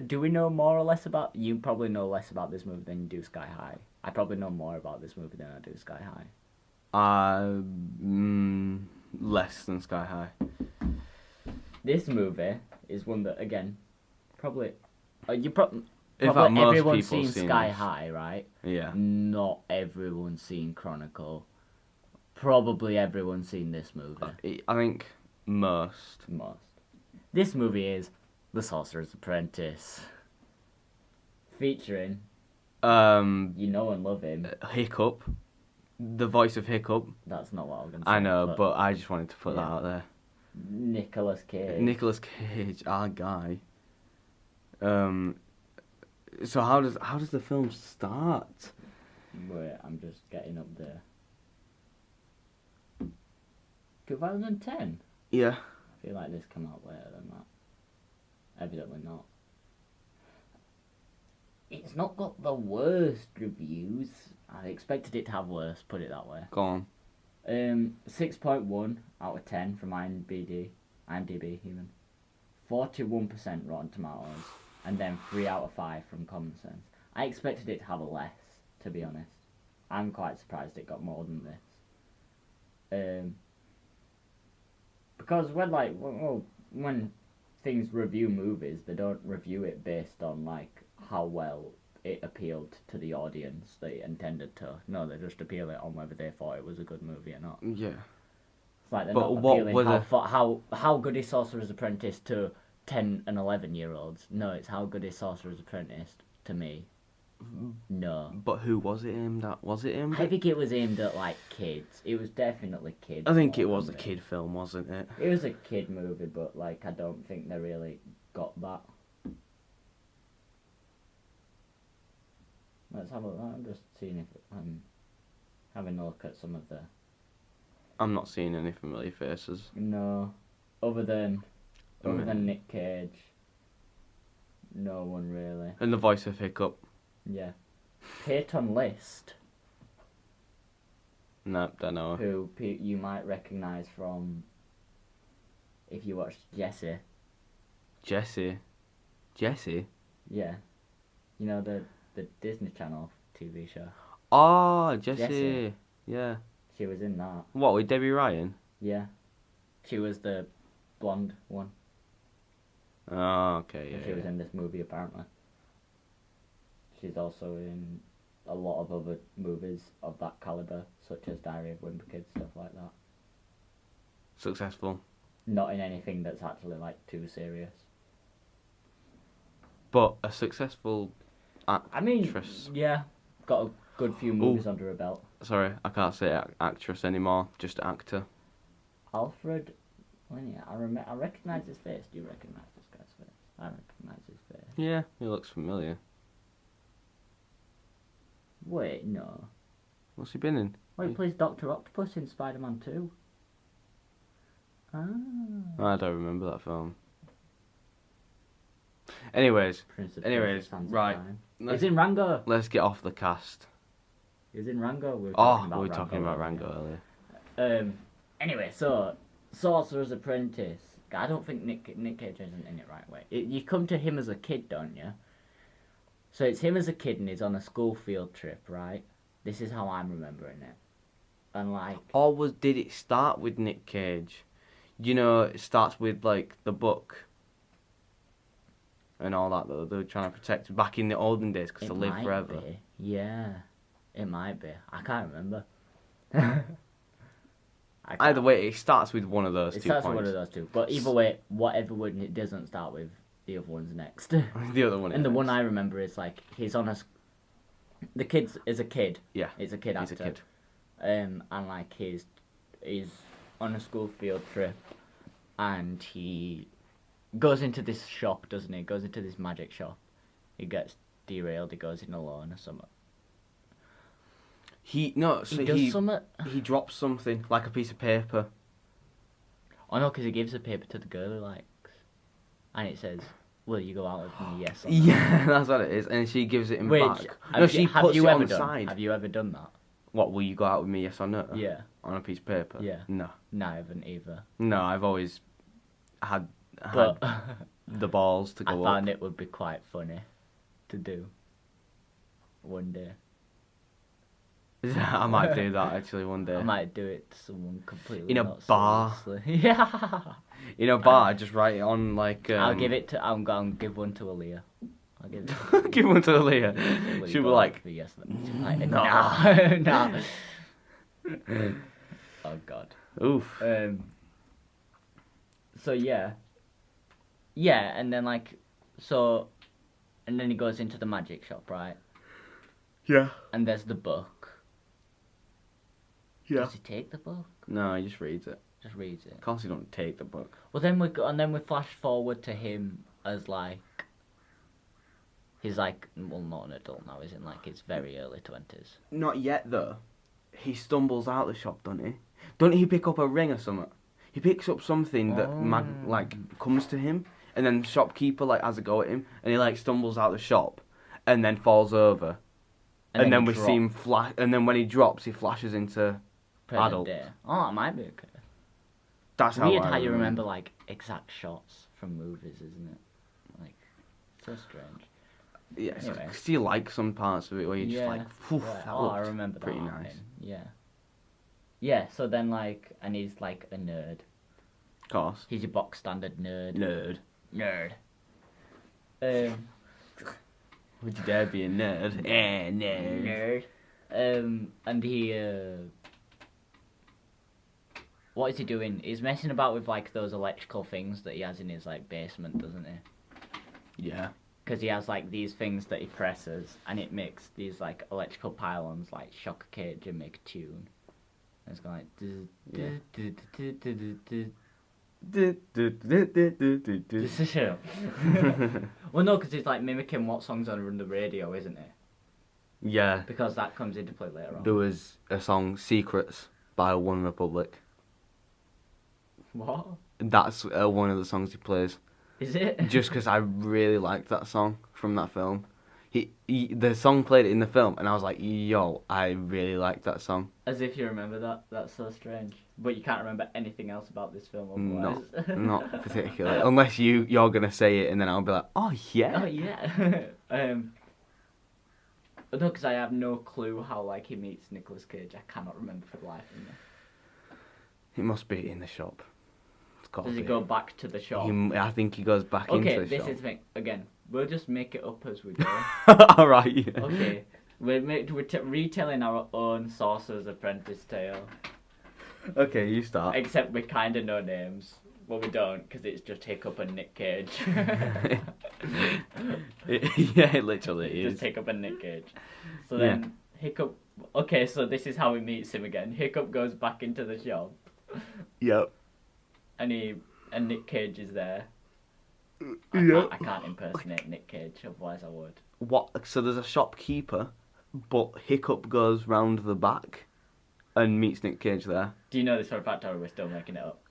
Do we know more or less about... You probably know less about this movie than you do Sky High. I probably know more about this movie than I do Sky High. Less than Sky High. This movie is one that, again, probably... In fact, probably most everyone's people seen seen Sky this. High, right? Yeah. Not everyone's seen Chronicle. Probably everyone's seen this movie. I think most. This movie is The Sorcerer's Apprentice. Featuring, you know and love him. Hiccup. The voice of Hiccup. That's not what I was going to say. I know, but I just wanted to put that Yeah. out there. Nicolas Cage. Nicolas Cage, our guy. So how does the film start? Wait, I'm just getting up there. 2010? Yeah. I feel like this came out later than that. Evidently not. It's not got the worst reviews. I expected it to have worse, put it that way. Go on. 6.1 out of 10 from IMDb even. 41% Rotten Tomatoes, and then 3 out of 5 from Common Sense. I expected it to have a less, to be honest. I'm quite surprised it got more than this. Because when things review movies, they don't review it based on like how well it appealed to the audience they intended to. No, they just appeal it on whether they thought it was a good movie or not. Yeah. It's like they're But not what appealing how good is Sorcerer's Apprentice to 10 and 11-year-olds. No, it's how good is Sorcerer's Apprentice to me. No. But who was it aimed at? Was it aimed I at? think it was aimed at, like, kids. It was definitely kids. I think more it was a than me. kid film, wasn't it? It was a kid movie, but, like, I don't think they really got that. Let's have a look. I'm just seeing if I'm having a look at some of the... I'm not seeing any familiar faces. No. Other than Mm. Nick Cage. No one really. And the voice of Hiccup. Yeah. Peyton List, No, don't know. who you might recognise from if you watched Jessie. Jesse. Yeah. You know the Disney Channel TV show. Oh, Jesse. Jessie. Yeah. She was in that. What, with Debbie Ryan? Yeah. She was the blonde one. Oh, okay, And yeah. she was yeah. in this movie apparently. She's also in a lot of other movies of that calibre, such as Diary of Wimpy Kid, stuff like that. Successful. Not in anything that's actually like too serious. But a successful I mean, actress. yeah, got a good few movies under her belt. Sorry, I can't say actress anymore. Just actor. Alfred Linnea. I recognise his face. Do you recognise this guy's face? I recognise his face. Yeah, he looks familiar. Wait, no. What's he been in? Well, he plays Dr. Octopus in Spider-Man 2. Ah. I don't remember that film. Anyways, Prince of anyways, Persia, Sands of right. Time. Let's, He's in Rango. let's get off the cast. He's in Rango. We We were talking about Rango earlier. Anyway, so Sorcerer's Apprentice. I don't think Nick Cage isn't in it right way. You come to him as a kid, don't you? So it's him as a kid and he's on a school field trip, right? This is how I'm remembering it. And like... Or did it start with Nick Cage? You know, it starts with like the book and all that they're trying to protect back in the olden days because they live might forever. be. Yeah, it might be. I can't remember. Either way, it starts with one of those It two starts points. with one of those two. But either way, whatever one it doesn't start with, the other one's next. The other one. And the is. one I remember is like he's on the kid is a kid. Yeah. He's a kid He's actor. a kid. And like he's on a school field trip, and he goes into this shop, doesn't he? Goes into this magic shop. He gets derailed. He goes in alone or something. He does something. He drops something like a piece of paper. Oh no, because he gives the paper to the girl he likes, and it says, "Will you go out with me? Yes." Or no?" Yeah, that's what it is, and she gives it him Which back. No, have she have puts you it ever on the done? side. Have you ever done that? What, will you go out with me? Yes or no? Yeah. On a piece of paper. Yeah. No. No, I haven't either. No, I've always had But the balls to I go found up. it would be quite funny to do one day. I might do that actually one day. I might do it to someone completely In a not bar. seriously. Yeah. In a bar, just write it on like. I'll give it to. I'm going to give one to Aaliyah. I'll give it. To Give one to Aaliyah. Will you She'll be go like, out for yes. Like, No. no. Oh God. oof. So yeah, and then like, and then he goes into the magic shop, right? Yeah. And there's the book. Yeah. Does he take the book? No, he just reads it. Just reads it. Of course, you don't take the book. Well, then we flash forward to him as like, he's like, well, not an adult now, he's in like his very early 20s. Not yet though. He stumbles out the shop, doesn't he? Don't he pick up a ring or something? He picks up something that comes to him, and then the shopkeeper like has a go at him, and he like stumbles out the shop, and then falls over, and then we see him flash, and then when he drops, he flashes into Present adult. day. Oh, that might be okay. That's how Weird I how you remember like exact shots from movies, isn't it? Like, so strange. Yeah, Anyway. because you like some parts of it where you're just like, "Phew, yeah. that Oh, I looked remember that pretty happening. nice." Yeah. Yeah, so then like, and he's like a nerd. Of course. He's your box standard nerd. Nerd. Nerd. Would you dare be a nerd? Nerd. And he, what is he doing? He's messing about with like those electrical things that he has in his like basement, doesn't he? Yeah. Because he has like these things that he presses, and it makes these like electrical pylons like shock a cage and make a tune. And it's going like. Well, no, because it's like mimicking what songs are on the radio, isn't it? Yeah. Because that comes into play later on. There was a song, Secrets, by One Republic. What? That's one of the songs he plays. Is it? Just because I really liked that song from that film. The song played in the film, and I was like, yo, I really like that song. As if you remember that. That's so strange. But you can't remember anything else about this film otherwise. Not particularly. Unless you're going to say it, and then I'll be like, oh, yeah. Oh, yeah. No, because I have no clue how like he meets Nicolas Cage. I cannot remember for the life of me. It must be in the shop. Does he go back to the shop? I think he goes back into the shop. Okay, this is the thing. Again, we'll just make it up as we go. Alright, yeah. Okay. We're retelling our own Sorcerer's Apprentice tale. Okay, you start. Except we kind of know names. Well, we don't, because it's just Hiccup and Nick Cage. Yeah, it literally is. Just Hiccup and Nick Cage. So then Hiccup... Okay, so this is how he meets him again. Hiccup goes back into the shop. Yep. And Nick Cage is there. Yep. I can't impersonate Nick Cage, otherwise I would. What? So there's a shopkeeper, but Hiccup goes round the back and meets Nick Cage there. Do you know this for a fact, or are we still making it up?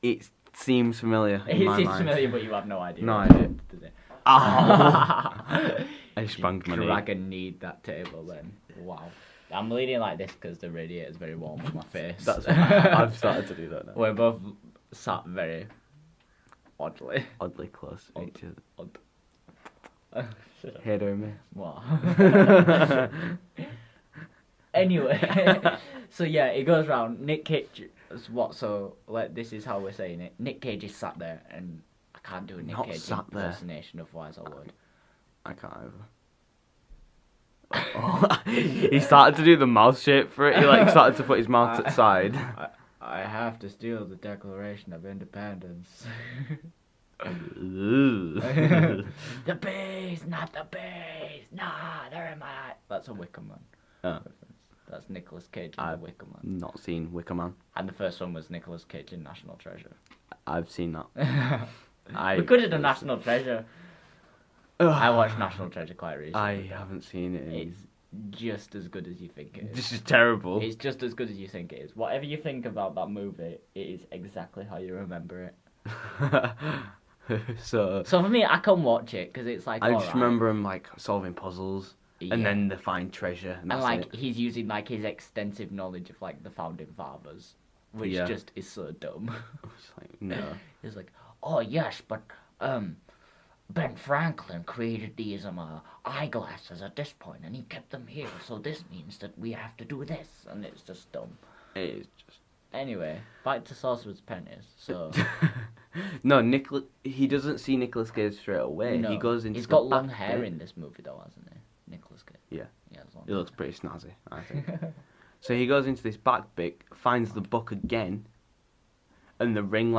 It seems familiar in my It seems mind. familiar, but you have no idea. No idea. Does it? Oh. I spanked my knee. Dragon need that table then. Wow. I'm leaning like this because the radiator's very warm on my face. That's I've started to do that now. We're both sat very oddly. Oddly close to each other. Odd. Hater me. What? Anyway, so yeah, it goes round. Nick Cage is what? So like, this is how we're saying it. Nick Cage is sat there, and I can't do a Nick Not Cage sat there. impersonation, otherwise I would. I can't either. Oh. He started to do the mouth shape for it. He like started to put his mouth to the side. I have to steal the Declaration of Independence. The The bees, not the bees. Nah, they're in my eye. That's a Wicker Man. Oh. That's Nicolas Cage in I've The Wicker Man. not seen Wicker Man. And the first one was Nicolas Cage in National Treasure. I've seen that. We could have done National Treasure. I watched National Treasure quite recently. I haven't seen it. It's just as good as you think it is. This is terrible. It's just as good as you think it is. Whatever you think about that movie, it is exactly how you remember it. So for me, I can watch it because it's like. I just alright. remember him like solving puzzles, Yeah. and then they find treasure, and that's like it. he's using like his extensive knowledge of like the founding fathers, which Yeah. just is so dumb. It's like, no. He's like, oh yes, but Ben Franklin created these eyeglasses at this point, and he kept them here, so this means that we have to do this, and it's just dumb. It is just. Anyway, back to Sorcerer's Apprentice. So No, he doesn't see Nicolas Cage straight away. no, He goes into. he's the got long back hair bit. in this movie, though, hasn't he? Nicolas Cage. Yeah. He has long He looks pretty snazzy, I think. So he goes into this back bit, finds the book again, and the ring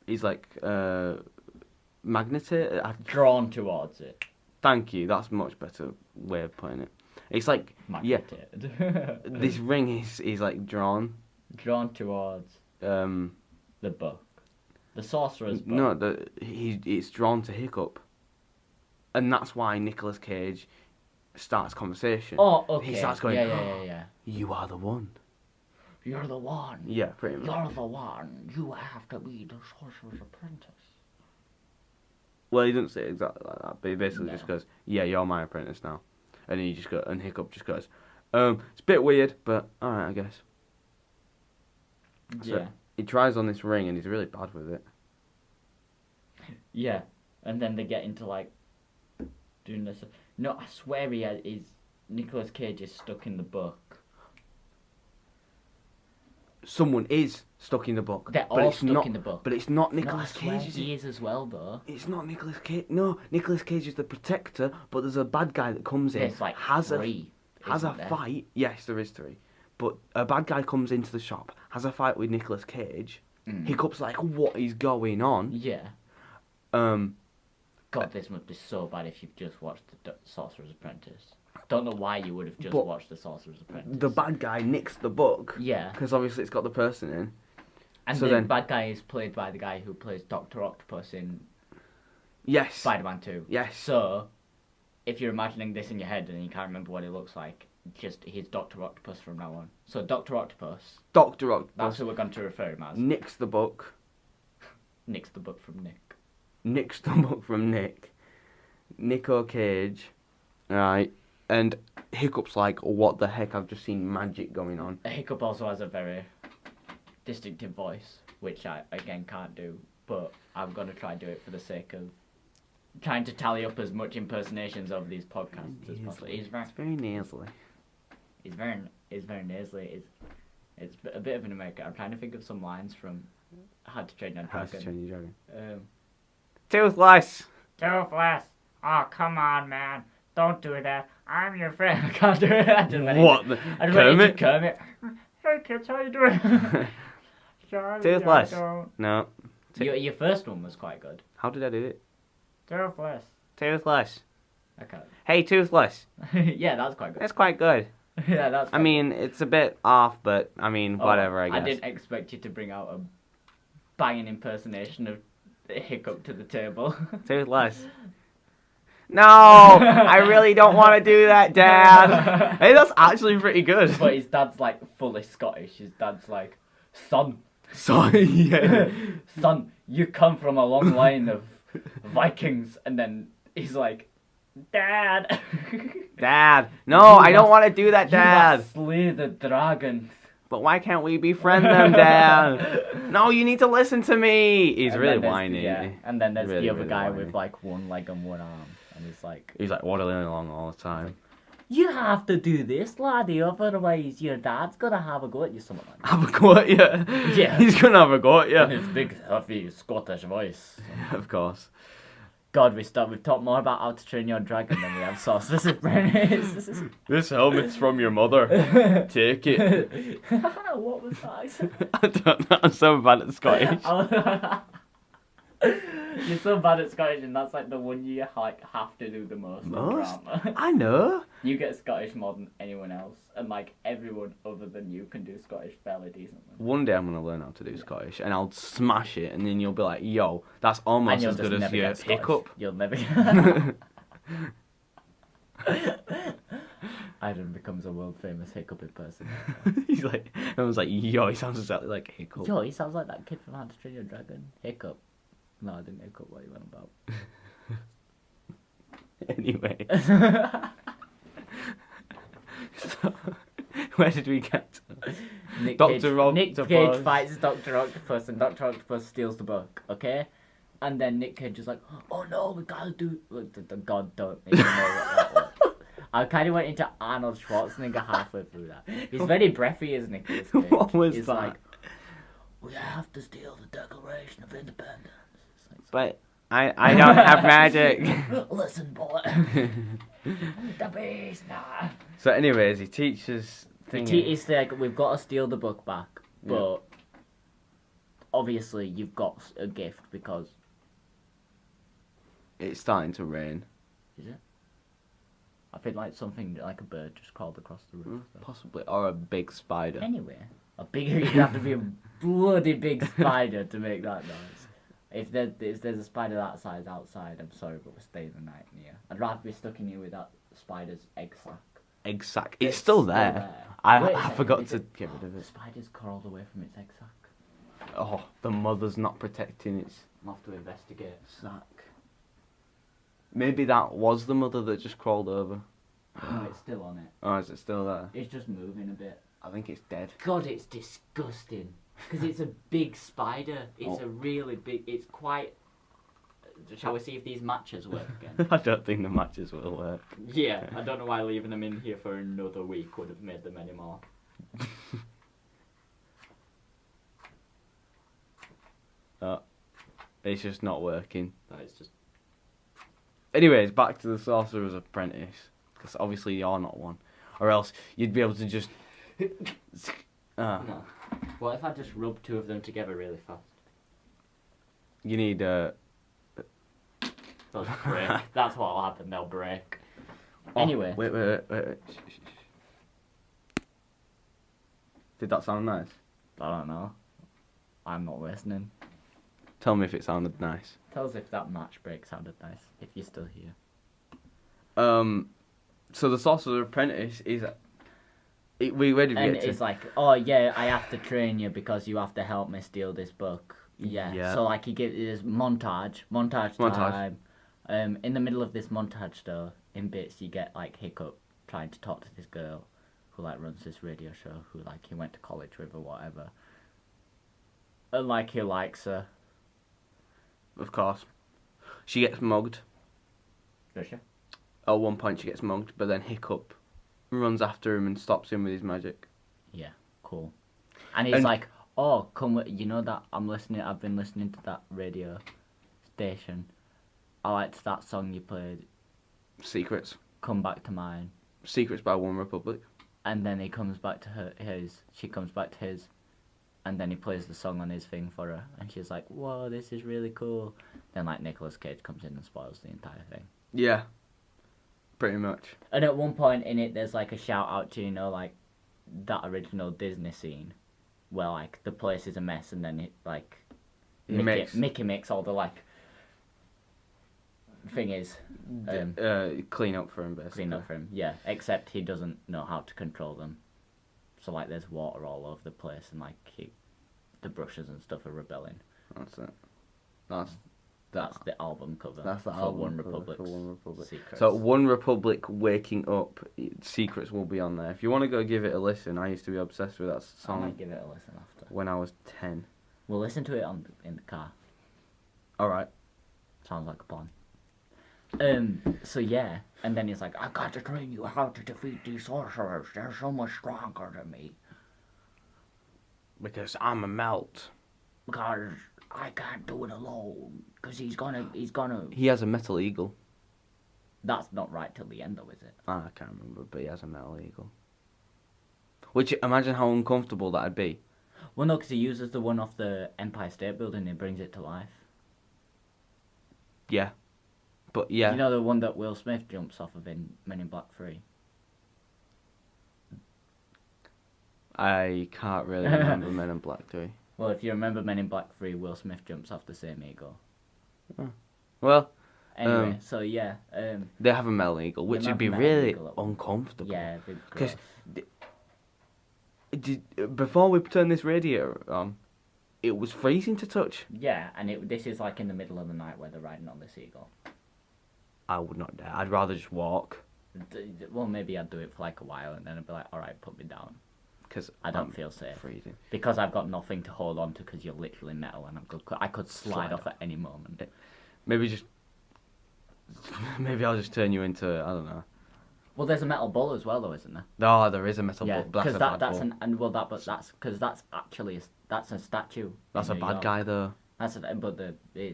he's magneted. Drawn towards it. Thank you. That's a much better way of putting it. It's like Magneted. this ring is like drawn. Drawn towards the book. The Sorcerer's book. No, it's drawn to Hiccup, and that's why Nicolas Cage starts conversation. Oh, okay. He starts going, Yeah. "You are the one." You're the one. Yeah, pretty much. You're the one. You have to be the Sorcerer's Apprentice. Well, he doesn't say it exactly like that, but he basically No. just goes, "Yeah, you're my apprentice now," and and Hiccup just goes, "It's a bit weird, but all right, I guess." So Yeah. he tries on this ring, and he's really bad with it. Yeah. And then they get into like doing this. No, I swear Nicolas Cage is stuck in the book. Someone is stuck in the book. They're but all it's stuck not, in the book. But it's not No, I Nicolas swear Cage. Is he it? is as well, though. It's not Nicolas Cage. No, Nicolas Cage is the protector, but there's a bad guy that comes in, There's like has three. a isn't there? fight. Yes, there is three. But a bad guy comes into the shop, has a fight with Nicolas Cage. Mm. Hiccup's like, "What is going on?" Yeah. God, this must be so bad if you've just watched The Sorcerer's Apprentice. Don't know why you would have just watched The Sorcerer's Apprentice. The bad guy nicks the book. Yeah. Because obviously it's got the person in. And so the then, bad guy is played by the guy who plays Dr. Octopus in yes. Spider-Man 2. Yes. So, if you're imagining this in your head and you can't remember what he looks like, just he's Dr. Octopus from now on. So Dr. Octopus. Dr. Octopus. That's who we're going to refer him as. Nicks the book. Nicks the book from Nick. Nicks the book from Nick. Nico Cage. Right. And Hiccup's like, what the heck, I've just seen magic going on. Hiccup also has a very distinctive voice, which I, again, can't do. But I'm going to try and do it for the sake of trying to tally up as much impersonations of these podcasts as possible. It's very nasally. It's very nasally. It's a bit of an American. I'm trying to think of some lines from How to Train Your Dragon. How to Train Your Dragon. Toothless! Toothless! Oh, come on, man. Don't do that. I'm your friend. I can't do it. What? Kermit? Kermit. Hey, kids, how you doing? Toothless. No. Your first one was quite good. How did I do it? Toothless. Toothless. Okay. Hey, Toothless. Yeah, that's quite good. That's quite good. Yeah, that's quite I mean, it's a bit off, but, I mean, whatever, I guess. I didn't expect you to bring out a banging impersonation of Hiccup to the table. Toothless. No! I really don't want to do that, Dad! Hey, that's actually pretty good. But his dad's, like, fully Scottish. His dad's like, son. Sorry, yeah. Son, you come from a long line of Vikings. And then he's like, Dad. Dad. No, I don't want to do that, You Dad. must slay the dragon. But why can't we befriend them, Dad? No, you need to listen to me. He's really whiny. And then there's Really, the other really guy whiny. with, like, one leg and one arm. And he's like waddling along all the time. You have to do this, laddie, otherwise your dad's gonna have a go at you, something like that. Have a go at you? Yeah. He's gonna have a go at you. In his big, huffy Scottish voice. Of course. God, we've talked more about How to Train Your Dragon than we have Sorcerer's Apprentice. This helmet's from your mother. Take it. What was that? I don't know. I'm so bad at Scottish. You're so bad at Scottish, and that's like the one you have to do the most. Drama. I know. You get Scottish more than anyone else, and like everyone other than you can do Scottish fairly decently. One day I'm gonna learn how to do Scottish, and I'll smash it, and then you'll be like, "Yo, that's almost as good as your Hiccup." You'll never. Adam becomes a world famous Hiccup impersonator. He's like, everyone's like, "Yo, he sounds exactly like Hiccup." Yo, he sounds like that kid from How to Train Your Dragon. Hiccup. No, I didn't hiccup what you went about. Anyway. So, where did we get to? Nick Octopus. Cage fights Dr. Octopus and Dr. Octopus steals the book, okay? And then Nick Cage is like, oh no, we gotta do... Look, the God don't even know what that was. I kind of went into Arnold Schwarzenegger halfway through that. He's very breathy as Nick Cage. What was He's that? like, we have to steal the Declaration of Independence. But I don't have magic. Listen, boy. The beast now. So anyways, he teaches... He's like, we've got to steal the book back, but obviously you've got a gift because... It's starting to rain. Is it? I feel like something like a bird just crawled across the roof. Possibly. Or a big spider. Anyway, you'd have to be a bloody big spider to make that noise. If there's a spider that size outside, I'm sorry, but we're staying the night in here. I'd rather be stuck in here with that spider's egg sac. Egg sac. It's still there. I forgot to get rid of The it. spider's crawled away from its egg sac. Oh, the mother's not protecting its I'll have to investigate. sac. Maybe that was the mother that just crawled over. No, it's still on it. Oh, is it still there? It's just moving a bit. I think it's dead. God, it's disgusting. Because it's a big spider. It's a really big... It's quite... Shall we see if these matches work again? I don't think the matches will work. Yeah, I don't know why leaving them in here for another week would have made them any more. It's just not working. That is just... Anyways, back to the Sorcerer's Apprentice. Because obviously you're not one. Or else you'd be able to just... No. What if I just rub two of them together really fast? You need They'll just break. That's what'll happen. They'll break. Oh, Anyway. Wait. Shh. Did that sound nice? I don't know. I'm not listening. Tell me if it sounded nice. Tell us if that match break sounded nice. If you're still here. So the Sorcerer's Apprentice is... we ready to And get to... it's like, oh yeah, I have to train you because you have to help me steal this book. Yeah. So like he gives this montage time. In the middle of this montage though, in bits you get like Hiccup trying to talk to this girl who like runs this radio show, who like he went to college with or whatever. And like he likes her. Of course. She gets mugged. Does she? At one point she gets mugged, but then Hiccup runs after him and stops him with his magic. Yeah, cool. And he's like, oh, you know that I've been listening to that radio station. I liked that song you played. Secrets. Come back to mine. Secrets by One Republic. And then he comes back to she comes back to his, and then he plays the song on his thing for her, and she's like, whoa, this is really cool. Then like Nicolas Cage comes in and spoils the entire thing. Yeah. Pretty much. And at one point in it, there's like a shout out to, you know, like that original Disney scene where like the place is a mess, and then it like Mickey makes all the like thing is clean up for him, basically. clean up for him. Yeah, except he doesn't know how to control them. So like there's water all over the place, and like the brushes and stuff are rebelling. That's it. That's the album cover. That's the for album One cover Republic. for One Republic. Secrets. So One Republic Waking Up, Secrets will be on there. If you want to go give it a listen, I used to be obsessed with that I song might give it a listen after. when I was 10. We'll listen to it in the car. Alright. Sounds like a plan. So yeah, and then he's like, I got to train you how to defeat these sorcerers. They're so much stronger than me. Because I'm a melt. Because I can't do it alone. Because he's gonna... He has a metal eagle. That's not right till the end though, is it? I can't remember, but he has a metal eagle. Which, imagine how uncomfortable that'd be. Well, no, because he uses the one off the Empire State Building and brings it to life. Yeah. But yeah. You know the one that Will Smith jumps off of in Men in Black 3? I can't really remember Men in Black 3. Well, if you remember Men in Black 3, Will Smith jumps off the same eagle. Oh. Well, anyway, so yeah. they have a metal eagle, which would be really uncomfortable. Yeah, because before we turned this radio on, it was freezing to touch. Yeah, and this is like in the middle of the night where they're riding on this eagle. I would not dare. I'd rather just walk. Well, maybe I'd do it for like a while, and then I'd be like, alright, put me down. Because I don't feel safe. Freezing. Because I've got nothing to hold on to, because you're literally metal, and I could slide off at any moment. Maybe I'll just turn you into, I don't know. Well, there's a metal bull as well, though, isn't there? Oh, there is a metal bull. Because that's a statue. That's a bad guy, though. It's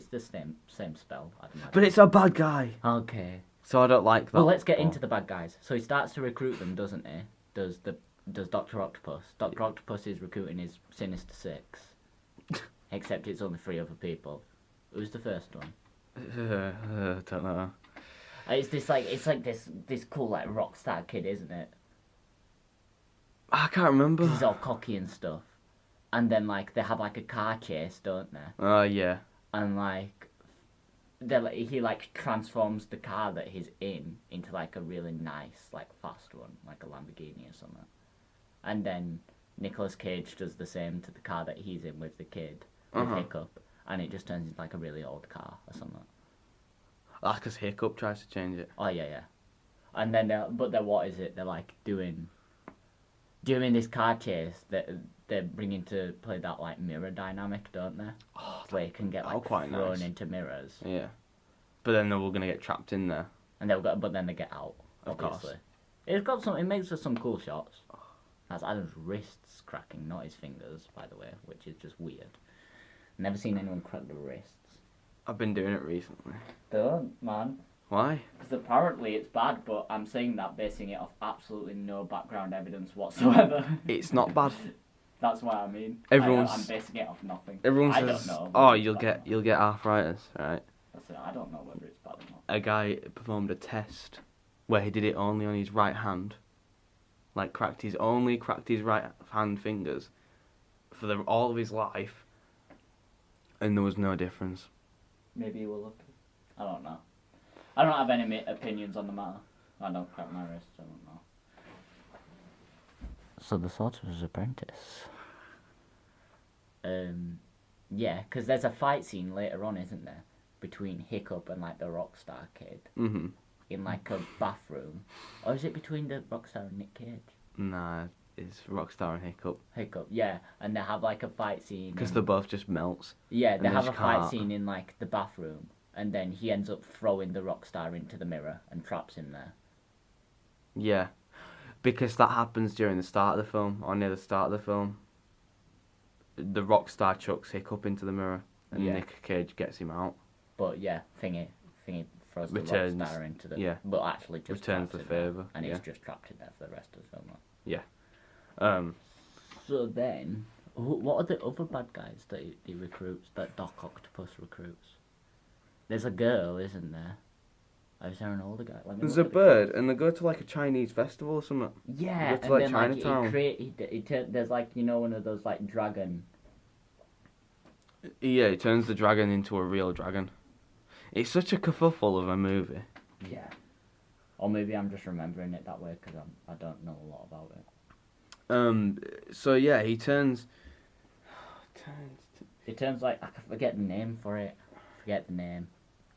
the same spell. I'd imagine. But it's a bad guy. Okay. So I don't like that. Well, let's get into the bad guys. So he starts to recruit them, doesn't he? Does Dr. Octopus. Dr. Octopus is recruiting his Sinister Six. Except it's only 3 other people. Who's the first one? Don't know. It's like this cool like rock star kid, isn't it? I can't remember. He's all cocky and stuff. And then like they have like a car chase, don't they? Oh yeah. And like he like transforms the car that he's in into like a really nice like fast one, like a Lamborghini or something. And then Nicolas Cage does the same to the car that he's in with the kid with Hiccup, and it just turns into like a really old car or something. That's because Hiccup tries to change it. Oh yeah. And then what is it? They're like doing this car chase that they're bringing to play that like mirror dynamic, don't they? Oh, where you can get like quite thrown nice. into mirrors. Yeah. But then they're all gonna get trapped in there. And but then they get out. Obviously. Of course. It makes for some cool shots. That's Adam's wrists cracking, not his fingers, by the way, which is just weird. Never seen anyone crack the wrists. I've been doing it recently. Don't, man. Why? Because apparently it's bad, but I'm saying that basing it off absolutely no background evidence whatsoever. It's not bad. That's what I mean. I'm basing it off nothing. Everyone I says, don't know. "Oh, you'll get arthritis, right?" I don't know whether it's bad or not. a guy performed a test where he did it only on his right hand. Like, cracked his right hand fingers for all of his life, and there was no difference. Maybe you were lucky. I don't know. I don't have any opinions on the matter. I don't crack my wrist, I don't know. So the Sorcerer's Apprentice. Yeah, because there's a fight scene later on, isn't there? Between Hiccup and, like, the Rockstar kid. Mm-hmm. In, like, a bathroom. Or is it between the Rockstar and Nick Cage? Nah, it's Rockstar and Hiccup. Hiccup, yeah. And they have, like, a fight scene. Because they're both just melts. Yeah, they have a fight can't. scene in, like, the bathroom. And then he ends up throwing the Rockstar into the mirror and traps him there. Yeah. Because that happens during the start of the film, or near the start of the film. The Rockstar chucks Hiccup into the mirror, and Nick Cage gets him out. But yeah, thingy throws Returns, the Rockstar into the... yeah. But actually just returns the favour. And he's just trapped in there for the rest of the film. Yeah. So then, what are the other bad guys that he recruits, that Doc Octopus recruits? There's a girl, isn't there? Is there an older guy? There's a bird, and they go to like a Chinese festival or something. Yeah, they go to, and like, then Chinatown. there's like, you know, one of those like dragon. Yeah, he turns the dragon into a real dragon. It's such a kerfuffle of a movie. Yeah. Or maybe I'm just remembering it that way because I don't know a lot about it. So yeah, he turns. It turns like, I forget the name for it.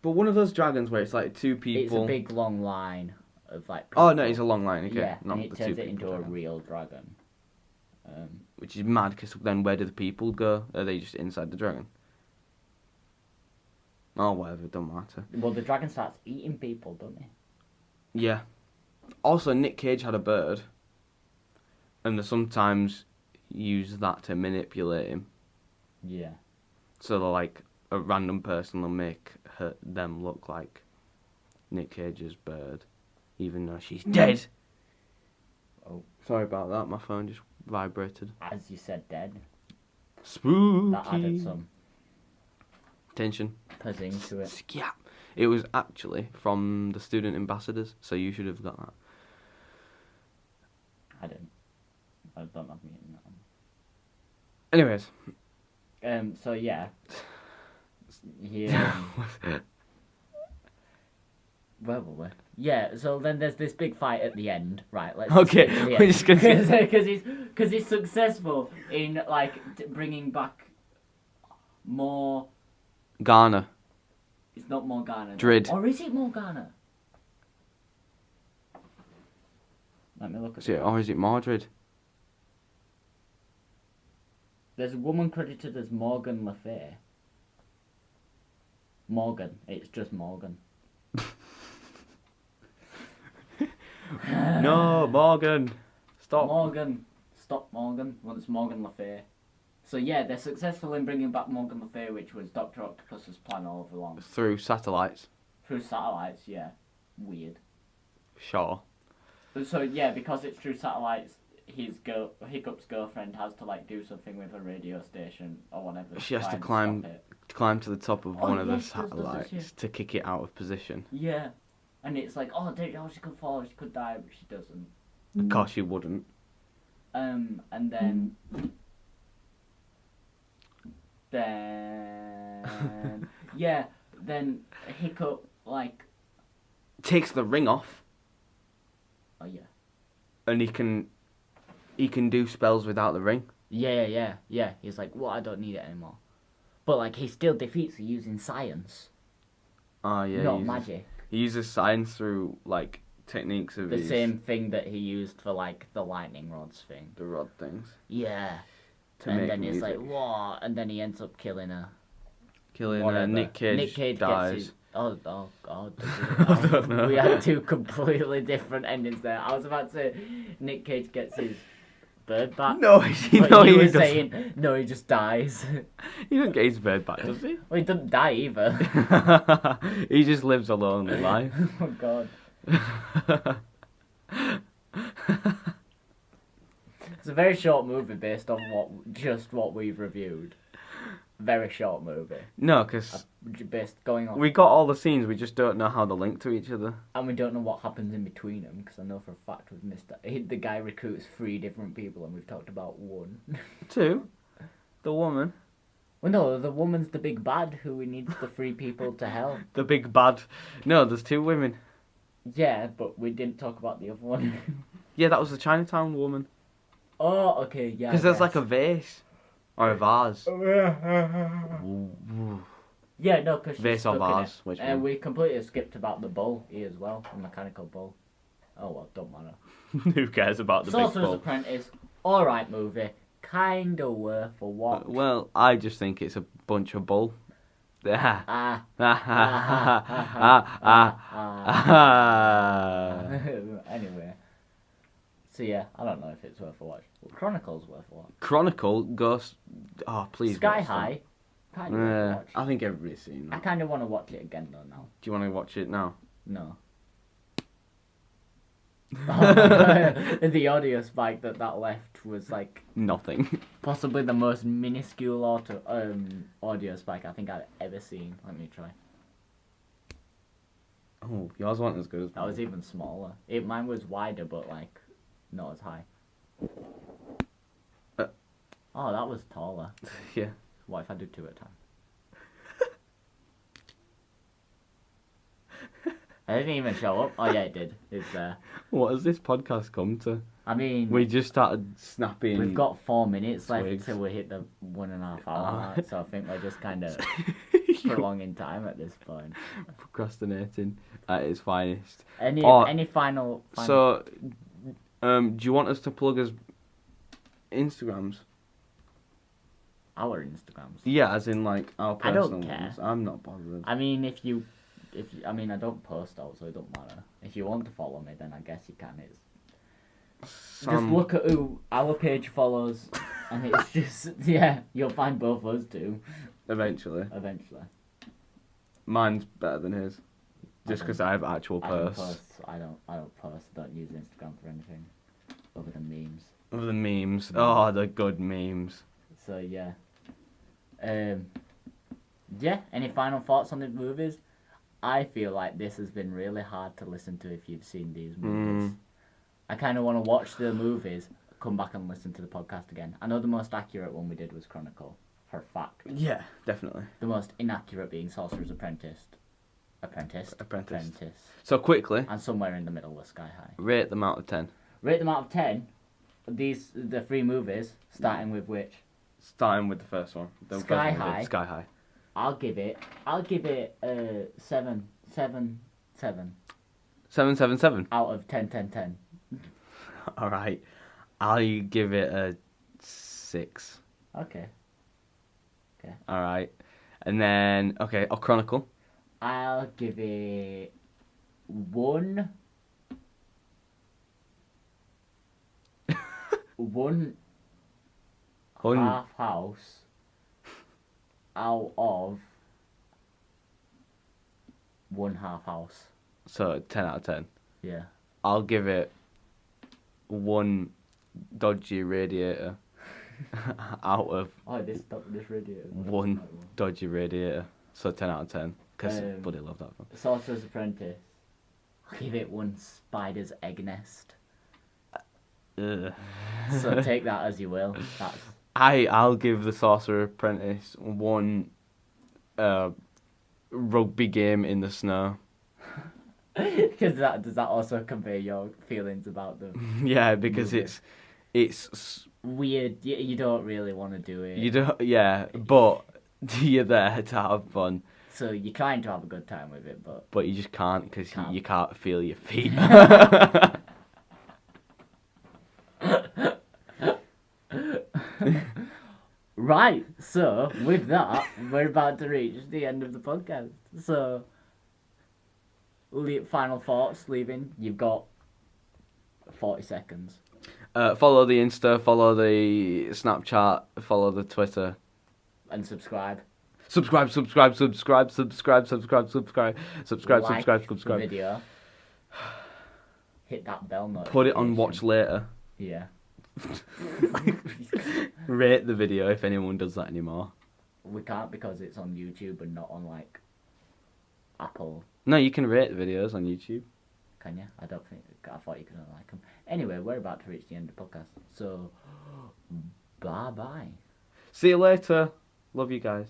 But one of those dragons where it's like two people. It's a big long line of like. People. Oh no, it's a long line. Okay, yeah, not and it the turns two it into people a dragon. real dragon. Which is mad because then where do the people go? Are they just inside the dragon? Oh whatever, don't matter. Well, the dragon starts eating people, doesn't he? Yeah. Also, Nick Cage had a bird, and they sometimes use that to manipulate him. Yeah. So they're like a random person will make them look like Nick Cage's bird, even though she's dead. Oh. Sorry about that. My phone just vibrated. As you said, dead. Spooky. That added some tension. pizzing to it. Yeah. It was actually from the student ambassadors, so you should have got that. I didn't. I don't have me in that one. Anyways. So yeah. Yeah. Where were we? Yeah. So then there's this big fight at the end, right? Let's Okay. We're just gonna because he's successful in like bringing back more. Ghana. It's not Morgana. Drid. Or is it Morgana? Let me look at it. Or is it Mordred? There's a woman credited as Morgan Le Fay. Morgan. It's just Morgan. No, Morgan. Stop. Morgan. Stop Morgan. Well, it's Morgan Le Fay. So yeah, they're successful in bringing back Morgan Le Fay, which was Dr. Octopus's plan all along. Through satellites. Through satellites, yeah. Weird. Sure. So yeah, because it's through satellites, Hiccup's girlfriend has to like do something with a radio station or whatever. She has to and climb stop it. climb to the top of one of the yes, does, satellites to kick it out of position. Yeah, and it's like, she could fall, she could die, but she doesn't. Of course you wouldn't. And then yeah, then Hiccup like Takes the ring off. Oh yeah. And he can do spells without the ring. Yeah. He's like, well, I don't need it anymore. But like, he still defeats her using science. Oh yeah. Not magic. He uses science through like techniques of the same thing that he used for like the lightning rods thing. The rod things. Yeah. To and make then music. it's like, what? And then he ends up killing her. Nick Cage dies. Gets his... Oh God. I don't know. We had two completely different endings there. I was about to say Nick Cage gets his bird back. No, he was saying, no, he just dies. He doesn't get his bird back, does he? Well, he doesn't die either. He just lives a lonely life. Oh God. It's a very short movie based on what we've reviewed. very short movie. No, because Based going on, we got all the scenes, we just don't know how they link to each other. and we don't know what happens in between them. Because I know for a fact we've missed that. The guy recruits 3 different people, and we've talked about 1. 2, the woman. Well, no, the woman's the big bad who we need the 3 people to help. The big bad. No, there's 2 women. Yeah, but we didn't talk about the other one. Yeah, that was the Chinatown woman. Oh, okay, yeah. Because there's like a vase. Or a vase. Yeah, no, because she's Vase or stuck in vase, it. which And one? we completely skipped about the bull here as well, the mechanical bull. Oh well, don't matter. Who cares about the big Sorcerer's bull? Apprentice, alright movie, kinda worth a watch. Well, I just think it's a bunch of bull. Ah. Anyway. So yeah, I don't know if it's worth a watch. Well, Chronicle's worth a watch. Chronicle, Ghost... Oh, please. Sky watch them. High, kinda worth a watch. I think everybody's seen I that. kinda want to watch it again though now. Do you want to watch it now? No. The audio spike that left was like Nothing. possibly the most minuscule audio spike I think I've ever seen. Let me try. Oh, yours wasn't as good as That was even smaller. Mine was wider, but like not as high. Oh, that was taller. Yeah. What if I do 2 at a time? It didn't even show up. Oh yeah, it did. It's there. What has this podcast come to? I mean, We just started snapping. we've got 4 minutes left twigs. till we hit the 1.5 hour mark, so I think we're just kind of prolonging time at this point. Procrastinating at its finest. Any final? So, do you want us to plug us Instagrams? Our Instagrams. Yeah, as in like our I personal don't care. ones. I'm not bothered. I mean, I mean, I don't post out, so it don't matter. If you want to follow me, then I guess you can. Just look at who our page follows, and it's just you'll find both us too. Eventually. Mine's better than his. Just because I have actual posts. I don't post. Don't use Instagram for anything other than memes. Other than memes. Oh, the good memes. So yeah. Yeah. Any final thoughts on the movies? I feel like this has been really hard to listen to if you've seen these movies. I kind of want to watch the movies, come back and listen to the podcast again. I know the most accurate one we did was Chronicle, for a fact. Yeah, definitely. The most inaccurate being Sorcerer's Apprentice. Apprentice. So So quickly, and somewhere in the middle was Sky High. rate them out of 10. Rate them out of 10. The 3 movies, starting with which? Starting with the first one. The first Sky one we did, High. Sky High. I'll give it 7 777. out of 10. Alright. I'll give it a 6. Okay. Alright. And then, okay, a Chronicle. I'll give it 1 half house out of 1 half house. So 10 out of 10. Yeah. I'll give it 1 dodgy radiator out of Oh, this radiator. 1 dodgy radiator. So 10 out of 10. Because buddy love that film. Sorcerer's Apprentice. I'll give it 1 spider's egg nest. Ugh. So take that as you will. That's I'll give the Sorcerer Apprentice 1 rugby game in the snow. because does that also convey your feelings about them? Yeah, because Movie. it's Weird. You don't really want to do it. you don't but you're there to have fun, So you're trying to have a good time with it, but you just can't because Can't. you can't feel your feet. Right, so with that, we're about to reach the end of the podcast. So, final thoughts, leaving. You've got 40 seconds. Follow the Insta, follow the Snapchat, follow the Twitter. And subscribe. Subscribe. Like the video. Hit that bell notification. Put it on watch later. Yeah. Rate the video if anyone does that anymore. We can't because it's on YouTube and not on like Apple. No, you can rate the videos on YouTube. Can you? I don't think. I thought you could only like them. Anyway, we're about to reach the end of the podcast. So, bye bye. See you later. Love you guys.